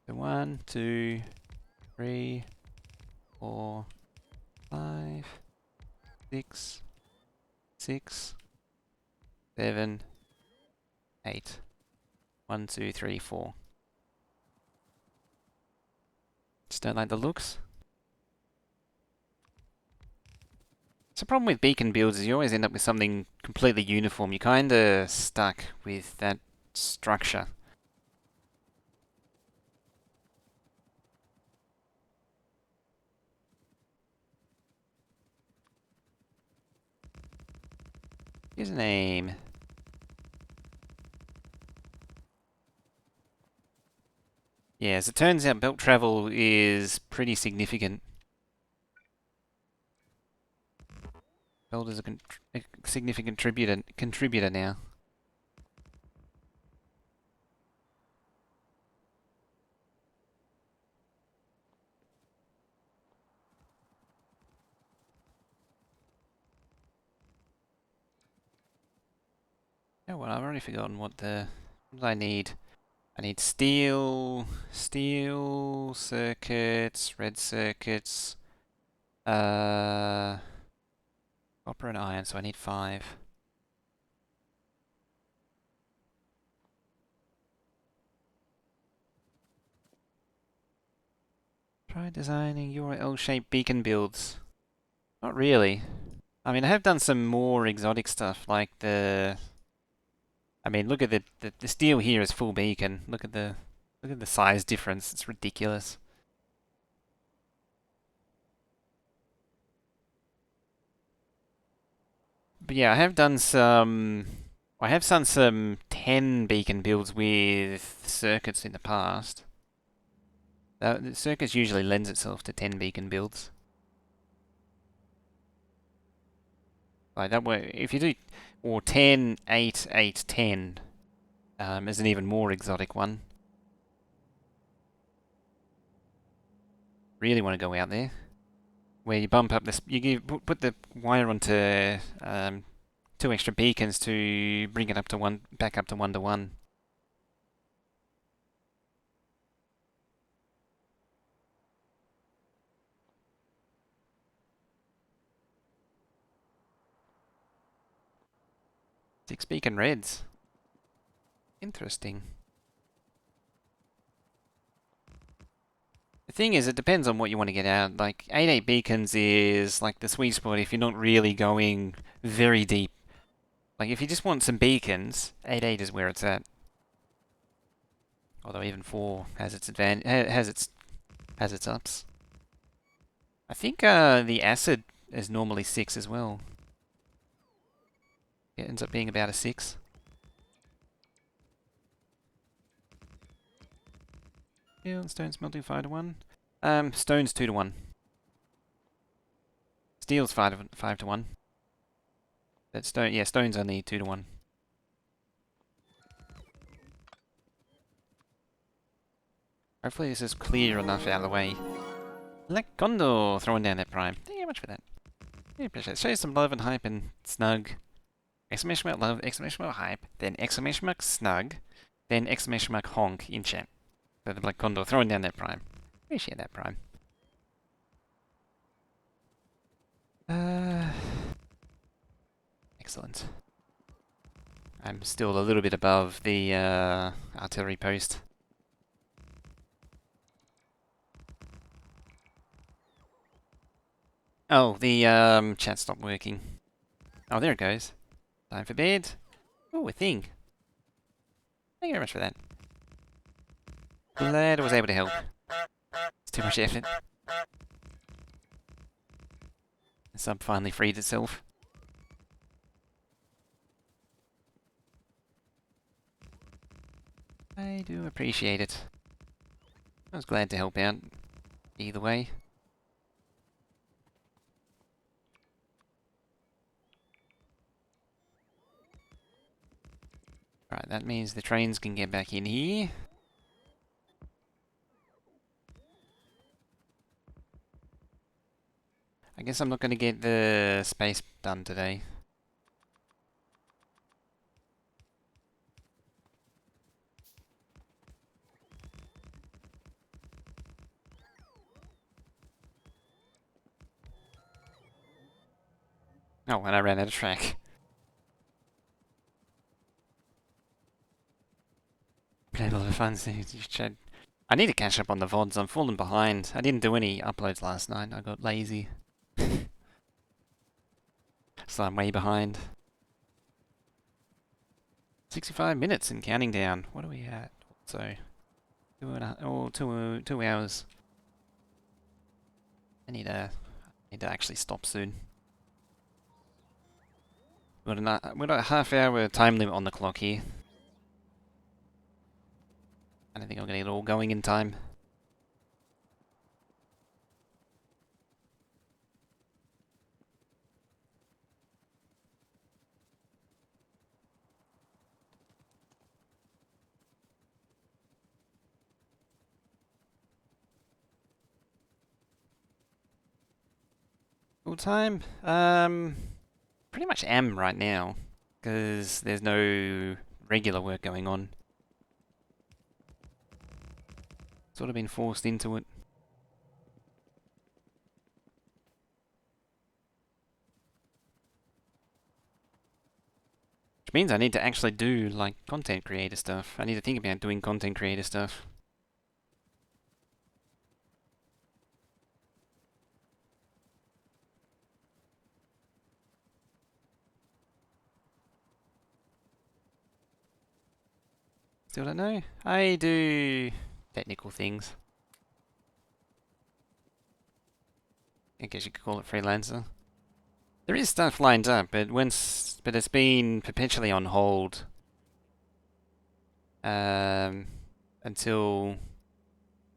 So 1, 2, 3, 4, 5, 6, 6, 7, 8. 1, 2, 3, 4. Just don't like the looks. So the problem with beacon builds is you always end up with something completely uniform. You're kinda stuck with that structure. Username. Yeah, as it turns out, belt travel is pretty significant. Belt is a significant contributor now. Oh well, I've already forgotten what did I need? I need steel circuits, red circuits, copper and iron, so I need 5. Try designing your L-shaped beacon builds. Not really. I mean, I have done some more exotic stuff, like I mean, look at the steel here is full beacon. Look at the size difference. It's ridiculous. But yeah, I have done some 10 beacon builds with circuits in the past. The circuits usually lends itself to 10 beacon builds. Like that way, if you do, or 10, 8, 8, 10, is an even more exotic one. Really want to go out there, where you bump up this, put the wire onto 2 extra beacons to bring it up to one, back up to 1 to 1. Six beacon reds. Interesting. The thing is, it depends on what you want to get out. Like, 8-8 beacons is like the sweet spot if you're not really going very deep. Like, if you just want some beacons, 8-8 is where it's at. Although even 4 has its has its ups. I think the acid is normally 6 as well. It ends up being about a 6. Yeah, stone smelting 5 to 1. Stone's 2 to 1. Steel's 5 to 1. But stone's only 2 to 1. Hopefully this is clear enough out of the way. Lecondo throwing down that prime. Thank you very much for that. I appreciate it. Show you some love and hype and snug. Exclamation mark love, exclamation mark hype, then exclamation mark snug, then exclamation mark honk in chat. So the Black Condor throwing down that prime. Appreciate that prime. Excellent. I'm still a little bit above the artillery post. Oh, the chat stopped working. Oh, there it goes. Time for bed. Oh, a thing. Thank you very much for that. Glad I was able to help. It's too much effort. The sub finally freed itself. I do appreciate it. I was glad to help out. Either way. Right, that means the trains can get back in here. I guess I'm not going to get the space done today. Oh, and I ran out of track. Played a lot of fun. I need to catch up on the VODs. I'm falling behind. I didn't do any uploads last night. I got lazy. So I'm way behind. 65 minutes and counting down. What are we at? So, 2 hours. I need to actually stop soon. We've got a half-hour time limit on the clock here. I don't think I'm gonna get it all going in time. Full time? Pretty much am right now, because there's no regular work going on. Sort of been forced into it. Which means I need to actually do, like, content creator stuff. I need to think about doing content creator stuff. Still don't know. I do technical things. I guess you could call it freelancer. There is stuff lined up, but it's been perpetually on hold. Until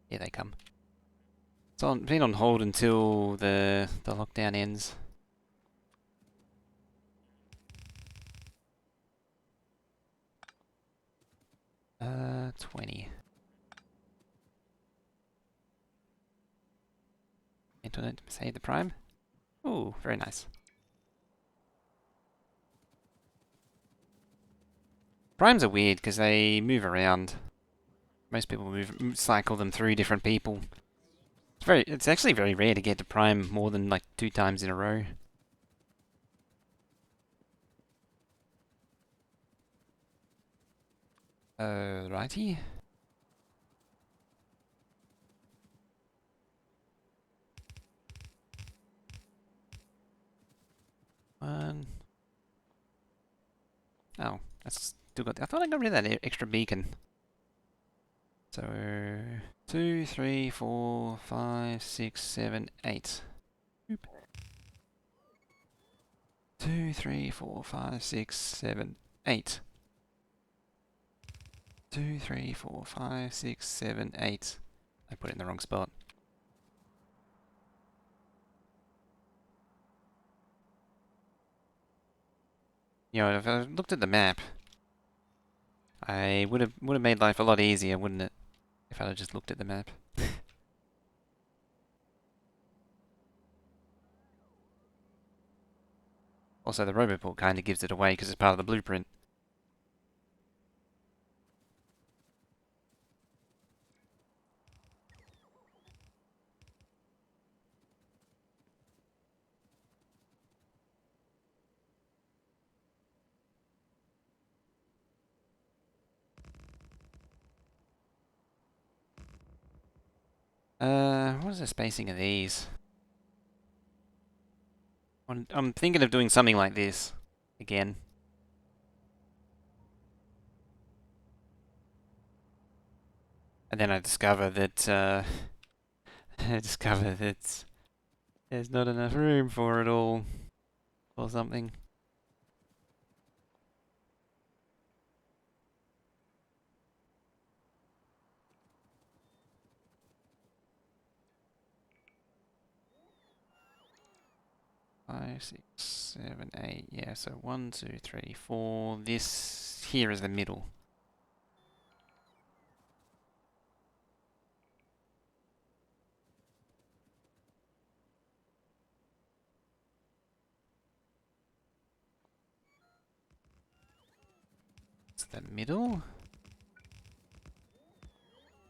here they come. It's been on hold until the lockdown ends. 20. Internet, save the prime. Ooh, very nice. Primes are weird because they move around. Most people cycle them through different people. It's actually very rare to get to prime more than like 2 times in a row. Righty. One. Oh, that's still got. I thought I got rid of that extra beacon. So 2, 3, 4, 5, 6, 7, 8. Oop. 2, 3, 4, 5, 6, 7, 8. 2, 3, 4, 5, 6, 7, 8. I put it in the wrong spot. You know, if I looked at the map, I would have made life a lot easier, wouldn't it? If I had just looked at the map. Also, the roboport kind of gives it away because it's part of the blueprint. What is the spacing of these? I'm thinking of doing something like this again. And then I discover that there's not enough room for it all, or something. Five, 6, 7, 8. Yeah, so 1, 2, 3, 4. This here is the middle. It's the middle.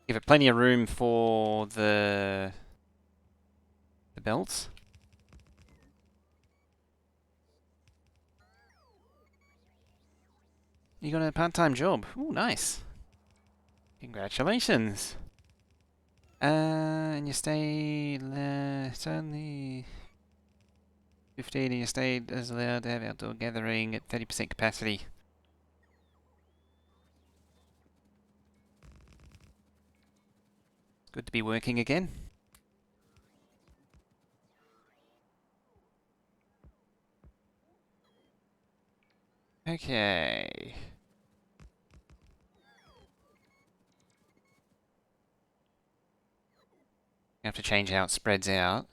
Give it plenty of room for the belts. You got a part-time job. Ooh, nice. Congratulations. And you stay. It's only 15, and you stayed as allowed to have outdoor gathering at 30% capacity. It's good to be working again. Okay. You have to change how it spreads out.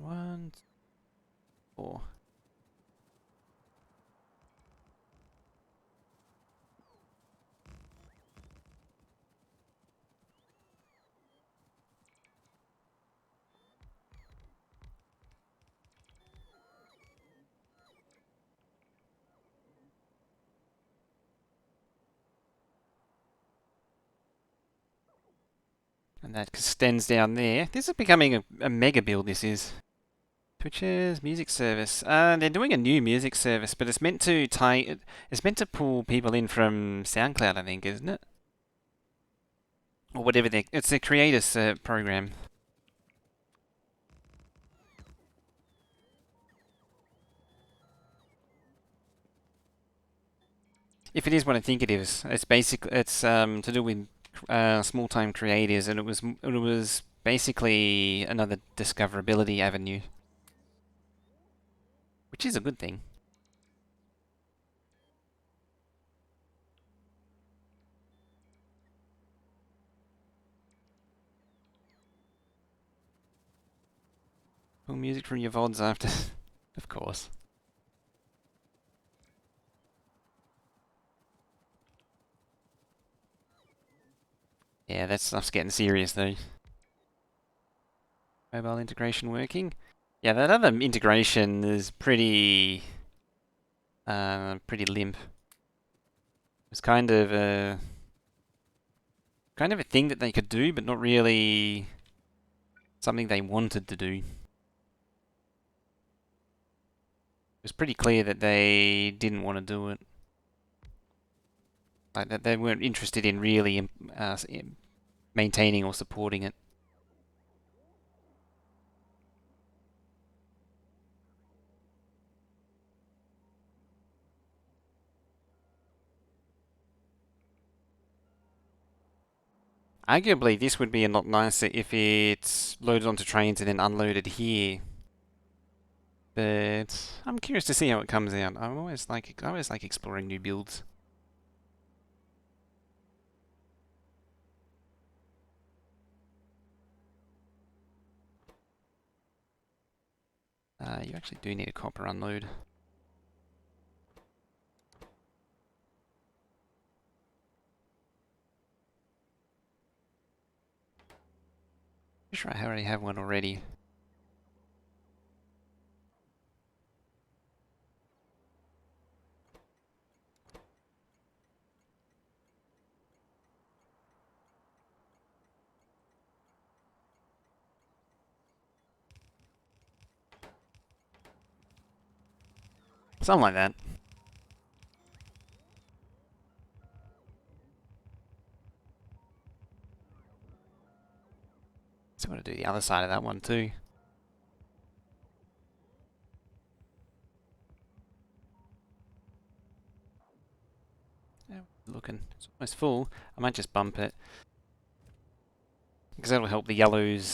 One, four. And that extends down there. This is becoming a mega build, this is. Twitches, music service. They're doing a new music service, but it's meant to it's meant to pull people in from SoundCloud, I think, isn't it? Or whatever it's a creators program. If it is what I think it is, it's to do with small time creators, and it was basically another discoverability avenue, which is a good thing. Pull music from your VODs after, of course. Yeah, that stuff's getting serious though. Mobile integration working. Yeah, that other integration is pretty limp. It's kind of a thing that they could do, but not really something they wanted to do. It was pretty clear that they didn't want to do it. Like that they weren't interested in really maintaining or supporting it. Arguably, this would be a lot nicer if it's loaded onto trains and then unloaded here. But I'm curious to see how it comes out. I always like exploring new builds. You actually do need a copper unload. Pretty sure I already have one already. Something like that. So I'm going to do the other side of that one too. Yeah, looking. It's almost full. I might just bump it. Because that'll help the yellows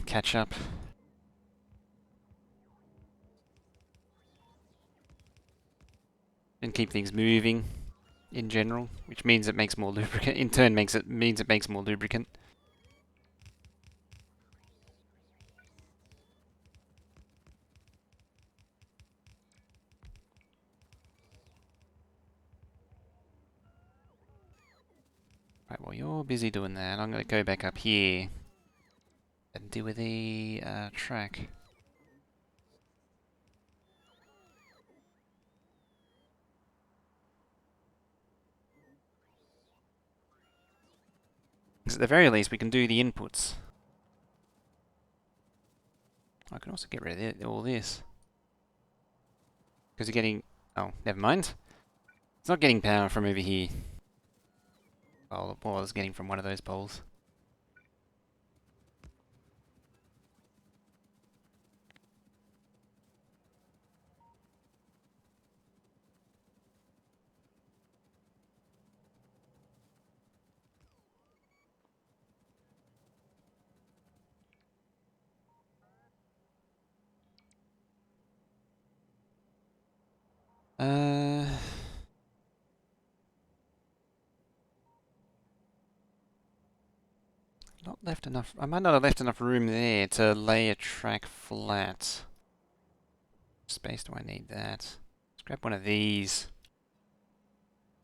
catch up. And keep things moving in general, which means it makes more lubricant. In turn, means it makes more lubricant. Right, while you're busy doing that, I'm going to go back up here and deal with the track. Because at the very least, we can do the inputs. I can also get rid of all this. Because you're getting... Oh, never mind. It's not getting power from over here. Well, it was getting from one of those poles. Uh, not left enough. I might not have left enough room there to lay a track flat. Space do I need that? Let's grab one of these.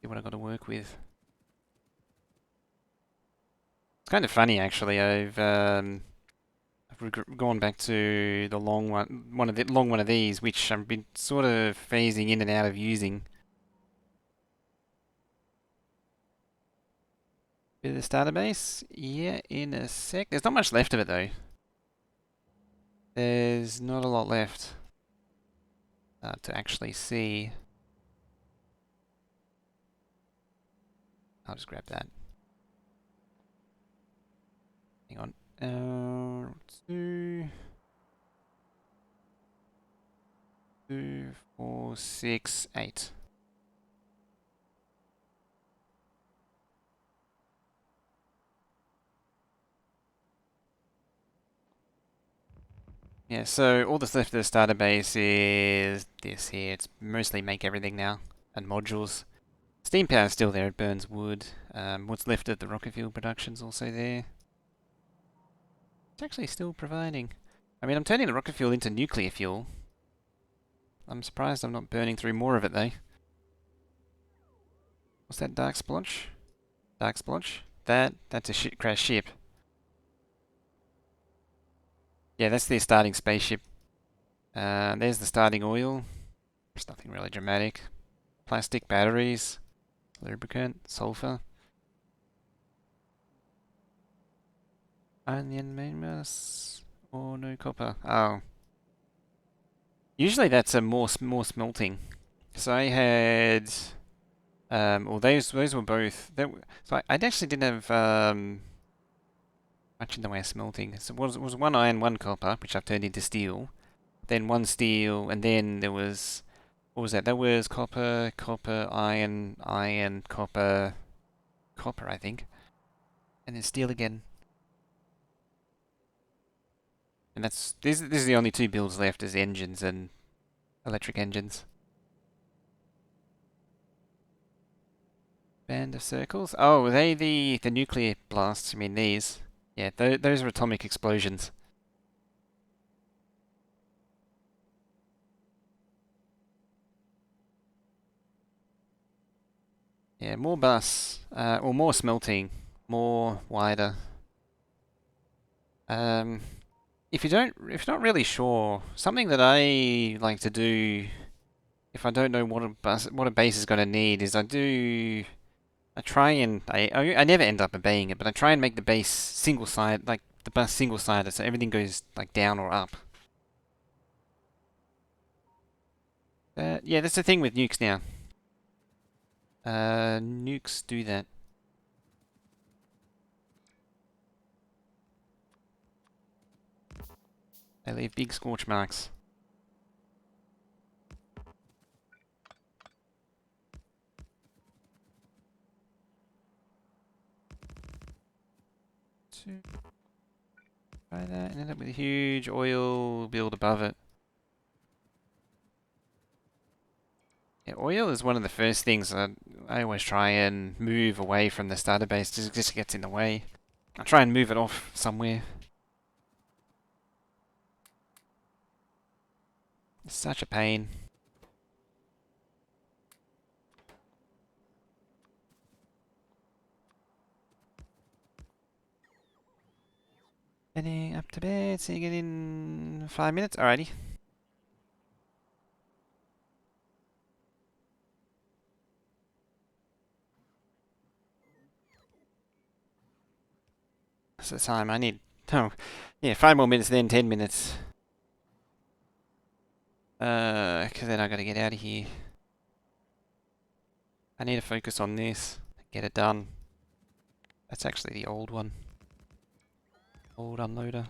See what I've got to work with. It's kind of funny actually. I've gone back to the long one of these, which I've been sort of phasing in and out of using. Bit of this database? Yeah, in a sec. There's not much left of it though. There's not a lot left to actually see. I'll just grab that. Hang on. 2, 2, 4, 6, 8. Yeah, so all that's left of this database is this here. It's mostly make everything now, and modules. Steam power is still there, it burns wood. What's left of the rocket fuel production's also there. It's actually still providing. I mean, I'm turning the rocket fuel into nuclear fuel. I'm surprised I'm not burning through more of it though. What's that dark splotch? Dark splotch? That's a crashed ship. Yeah, that's their starting spaceship. There's the starting oil. There's nothing really dramatic. Plastic batteries, lubricant, sulfur. Onion main mass or no copper. Oh, usually that's a more smelting. So I had, well those were both. So I actually didn't have much in the way of smelting. So it was one iron, one copper, which I've turned into steel. Then one steel, and then there was, what was that? That was copper, copper, iron, iron, copper, copper, I think, and then steel again. And this is the only two builds left, is engines and electric engines. Band of circles. Oh, were they the nuclear blasts? I mean these. Yeah, those are atomic explosions. Yeah, more bus, or more smelting, more wider. Um, if you're not really sure, something that I like to do, if I don't know what a base is going to need, is I try and I never end up obeying it, but I try and make the base single side, like the bus single sided, so everything goes like down or up. Yeah, that's the thing with nukes now. Nukes do that. They leave big scorch marks. Try that and end up with a huge oil build above it. Yeah, oil is one of the first things that I always try and move away from this database, just gets in the way. I try and move it off somewhere. It's such a pain. Heading up to bed, see you again in 5 minutes. Alrighty. That's the time I need. Oh, yeah, 5 more minutes, then 10 minutes. Cause then I gotta get out of here. I need to focus on this, get it done. That's actually the old one. Old unloader.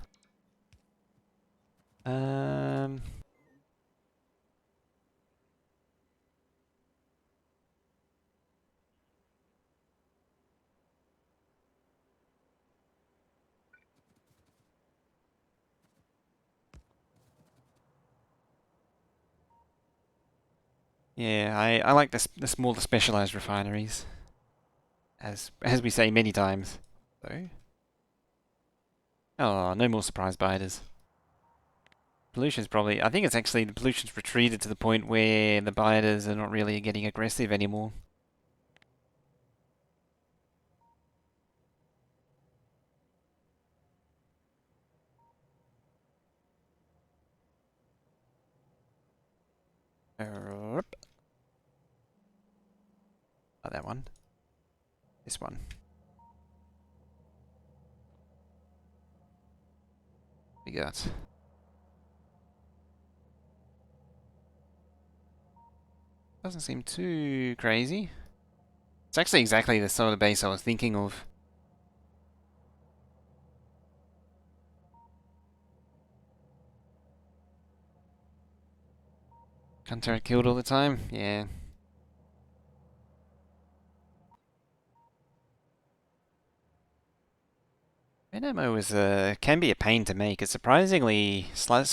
Um, Yeah, I like the smaller specialized refineries, as we say many times. So, oh, no more surprise biters. Pollution's probably, I think it's actually, the pollution's retreated to the point where the biters are not really getting aggressive anymore. Oh, that one. This one. We got. Doesn't seem too crazy. It's actually exactly the sort of base I was thinking of. Hunter killed all the time? Yeah. Ammo is can be a pain to make. It's surprisingly slow.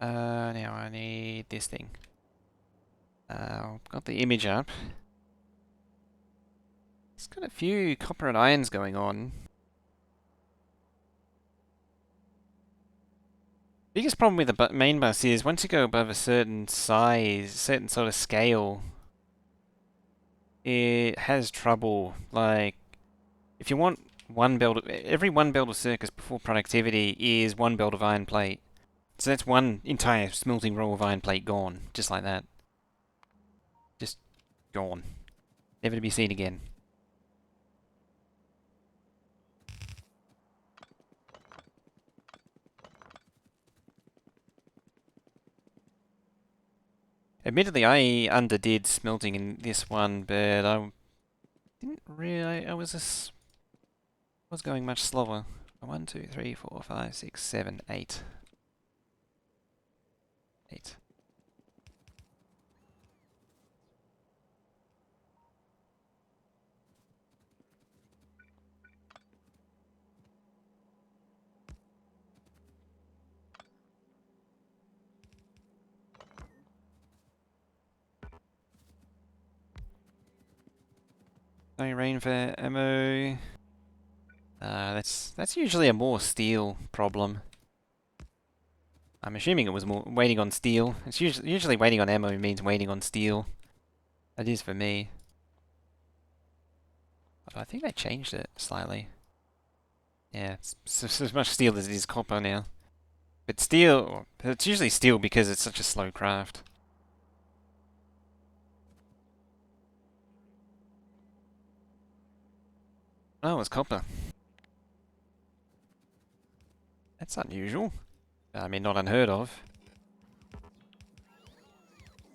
Now I need this thing. Got the image up. It's got a few copper and irons going on. Biggest problem with the main bus is once you go above a certain size, certain sort of scale, it has trouble. Like, if you want every one belt of circus before productivity is one belt of iron plate. So that's one entire smelting row of iron plate gone, just like that. Just gone. Never to be seen again. Admittedly, I underdid smelting in this one, but I didn't really. Was going much slower. 1, 2, 3, 4, 5, 6, 7, 8. 8. No rain for ammo. That's usually a more steel problem. I'm assuming it was more waiting on steel. It's usually waiting on ammo means waiting on steel. That is for me. Although I think they changed it slightly. Yeah, it's so as much steel as it is copper now. But steel, it's usually steel because it's such a slow craft. Oh, it's copper. That's unusual. I mean, not unheard of.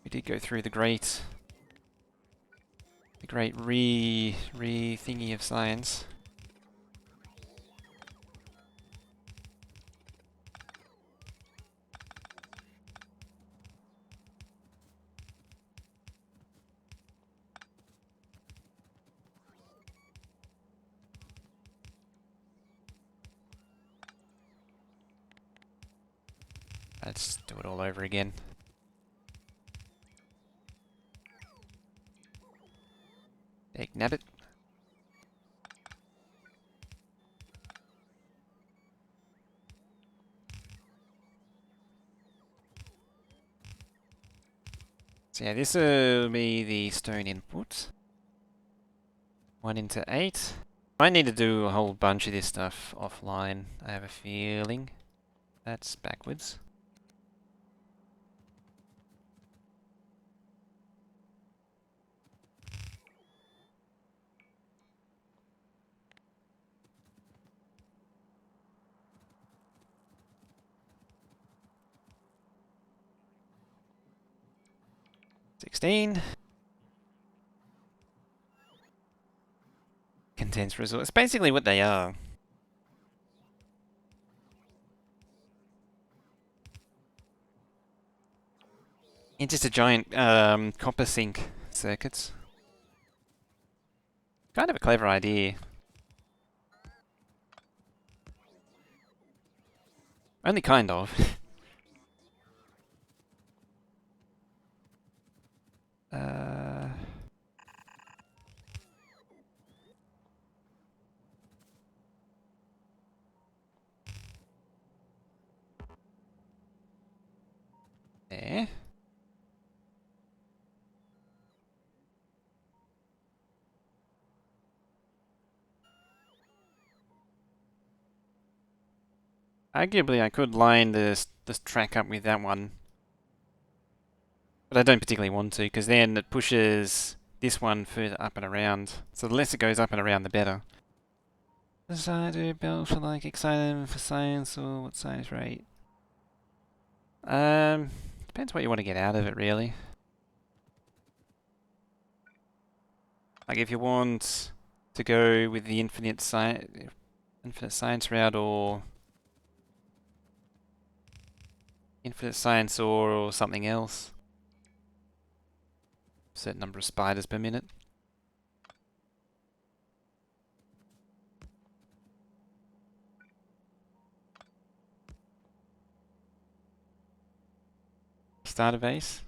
We did go through the great re-thingy of science. Let's do it all over again. Take nabbit. So yeah, this will be the stone input. 1 into 8. I need to do a whole bunch of this stuff offline, I have a feeling. That's backwards. $16. Condense resource. Basically what they are. It's just a giant copper sink circuits. Kind of a clever idea. Only kind of. Uh, there. Arguably, I could line this track up with that one, but I don't particularly want to, because then it pushes this one further up and around. So the less it goes up and around, the better. Decide to build for like exciting for science or what science rate? Depends what you want to get out of it, really. Like if you want to go with the infinite science route or infinite science or something else. Certain number of spiders per minute. Starter base.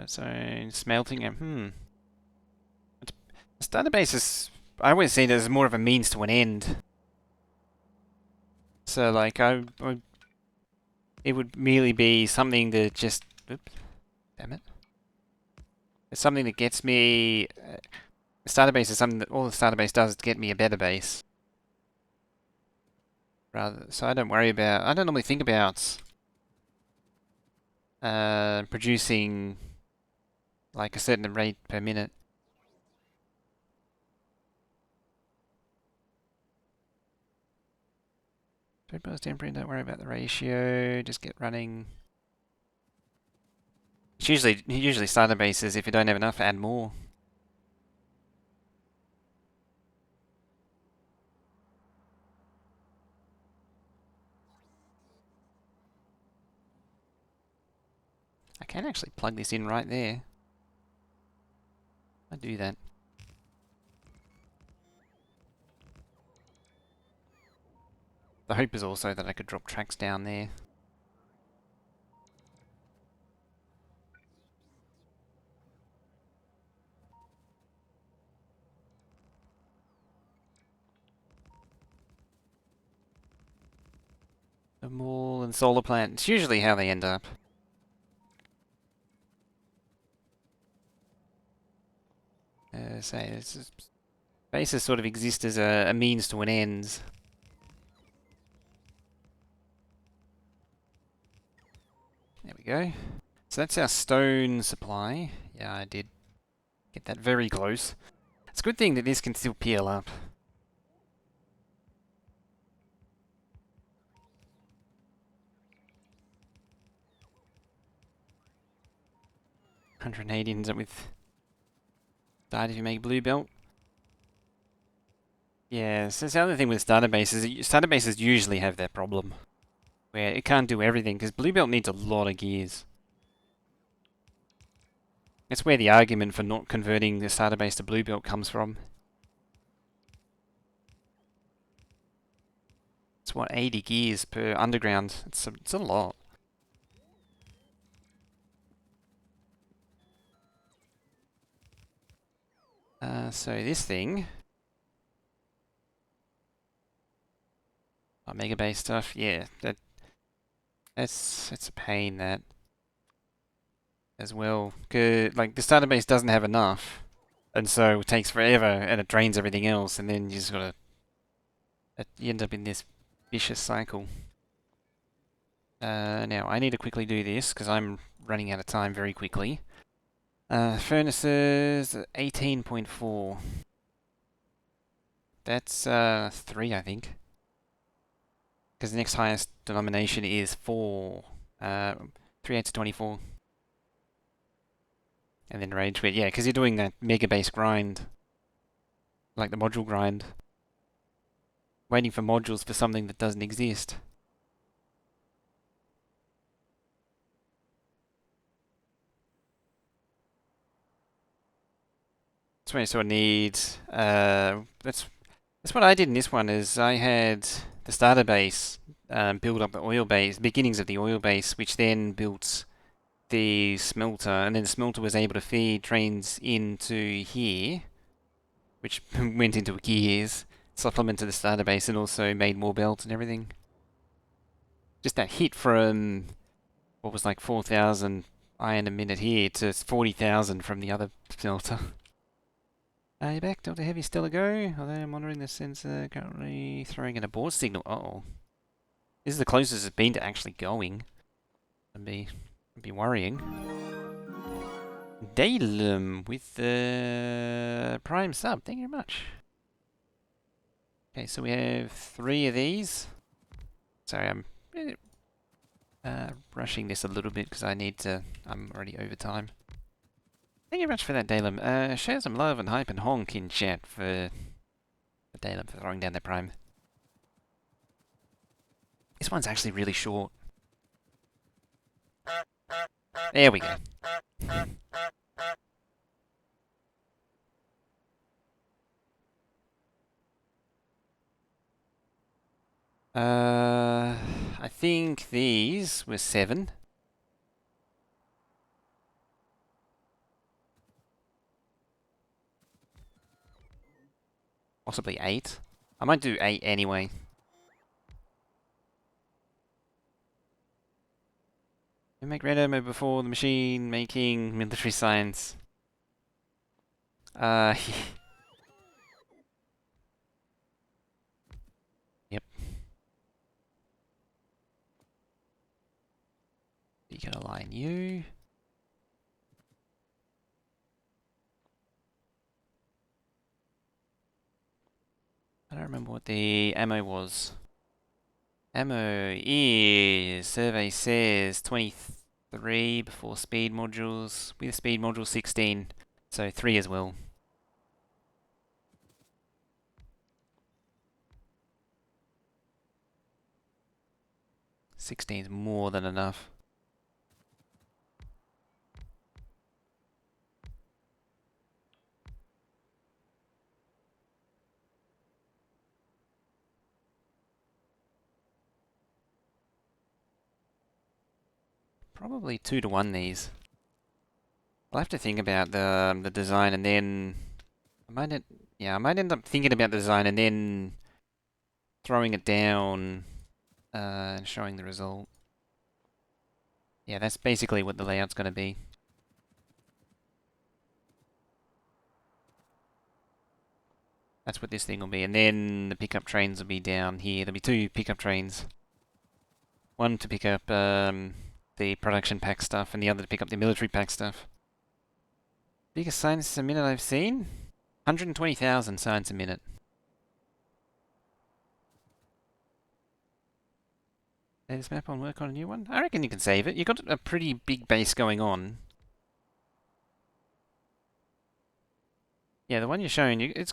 So smelting it. Starter base is, I always see it as more of a means to an end. So like it would merely be something that just, oops, damn it. It's something that gets me. The starter base is something that all the starter base does is get me a better base. So I don't normally think about producing like a certain rate per minute. Temporary, don't worry about the ratio, just get running. It's usually starter bases, if you don't have enough, add more. I can actually plug this in right there. I do that. The hope is also that I could drop tracks down there. The mall and solar plant, it's usually how they end up. Say, bases sort of exist as a means to an end. There we go. So that's our stone supply. Yeah, I did get that very close. It's a good thing that this can still peel up. $180 ends up with died if you make blue belt. Yeah, so the other thing with starter bases usually have that problem. Where it can't do everything, because blue belt needs a lot of gears. That's where the argument for not converting the starter base to blue belt comes from. It's what, 80 gears per underground. It's a lot. So this thing, Megabase stuff, yeah, that's a pain, that as well. Like the starter base doesn't have enough, and so it takes forever, and it drains everything else, and then you just gotta, you end up in this vicious cycle. Now I need to quickly do this because I'm running out of time very quickly. Furnaces 18.4. That's 3, I think. Because the next highest denomination is 4. 3 to 24. And then rage quit. Yeah, because you're doing that Megabase grind. Like the module grind. Waiting for modules for something that doesn't exist. That's what I sort of need. That's what I did in this one, is I had the starter base build up the oil base, beginnings of the oil base, which then built the smelter, and then the smelter was able to feed trains into here, which went into gears, supplemented the starter base, and also made more belts and everything. Just that hit from what was like 4,000 iron a minute here to 40,000 from the other smelter. Are you back? Delta Heavy still a go? Although monitoring the sensor, currently throwing an abort signal. Uh-oh. This is the closest it's been to actually going. That'd be worrying. Dalem with the Prime sub. Thank you very much. Okay, so we have 3 of these. Sorry, I'm rushing this a little bit because I'm already over time. Thank you very much for that, Dalem. Share some love and hype and honk in chat for Dalem for throwing down that Prime. This one's actually really short. There we go. I think these were 7. Possibly 8. I might do 8 anyway. We make red ammo before the machine making military science. Yep. Beacon align you. I don't remember what the ammo was. Ammo is, survey says 23 before speed modules, with speed module 16, so 3 as well. Sixteen's more than enough. Probably 2 to 1 these. I'll have to think about the design and then I might end up thinking about the design and then throwing it down and showing the result. Yeah, that's basically what the layout's going to be. That's what this thing will be, and then the pickup trains will be down here. There'll be 2 pickup trains. One to pick up the production pack stuff, and the other to pick up the military pack stuff. Biggest science a minute I've seen? 120,000 science a minute. Latest map on work on a new one? I reckon you can save it. You've got a pretty big base going on. Yeah, the one you're showing, it's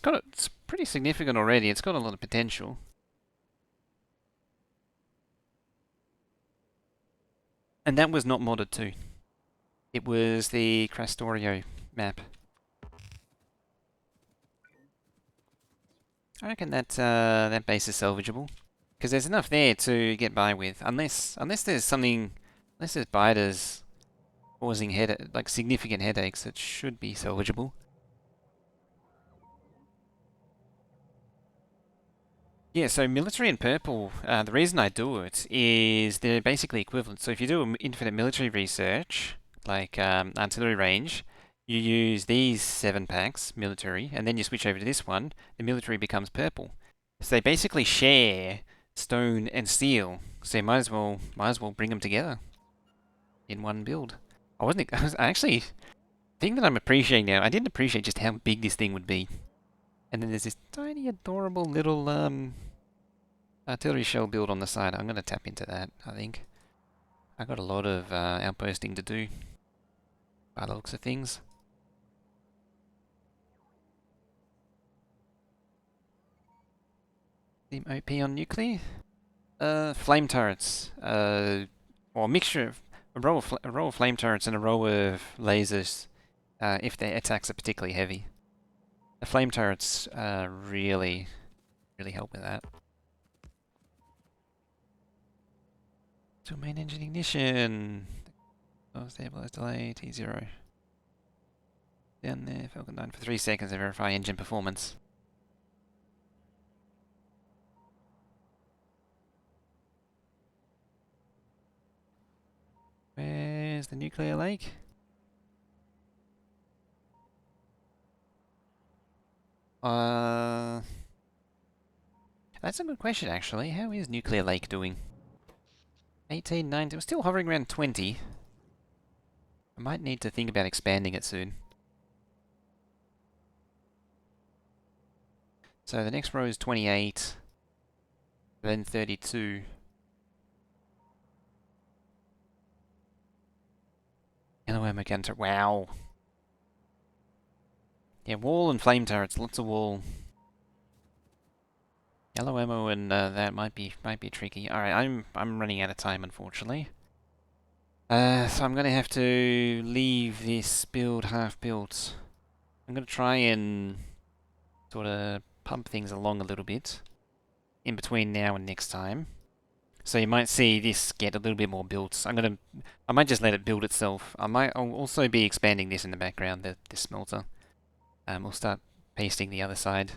pretty significant already. It's got a lot of potential. And that was not modded too. It was the Factorio map. I reckon that base is salvageable. Because there's enough there to get by with. Unless there's something... Unless there's biters causing significant headaches, it should be salvageable. Yeah, so military and purple, the reason I do it is they're basically equivalent. So if you do infinite military research, like artillery range, you use these 7 packs, military, and then you switch over to this one, the military becomes purple. So they basically share stone and steel. So you might as well bring them together in one build. I actually, the thing that I'm appreciating now, I didn't appreciate just how big this thing would be. And then there's this tiny, adorable little artillery shell build on the side. I'm going to tap into that, I think. I got a lot of outposting to do by the looks of things. The OP on nuclear? Flame turrets. Or a mixture of a row of flame turrets and a row of lasers if their attacks are particularly heavy. The flame turrets really help with that. To main engine ignition. Oh, stabilize delay, T0. Down there, Falcon 9 for 3 seconds to verify engine performance. Where's the nuclear lake? That's a good question actually. How is Nuclear Lake doing? 18, 19, we're still hovering around 20. I might need to think about expanding it soon. So the next row is 28, then 32. Yellow ammo gun turret, wow. Yeah, wall and flame turrets, lots of wall. Yellow ammo and that might be tricky. All right, I'm running out of time unfortunately. So I'm gonna have to leave this build half built. I'm gonna try and sort of pump things along a little bit in between now and next time. So you might see this get a little bit more built. I might just let it build itself. I'll also be expanding this in the background, this smelter. We'll start pasting the other side.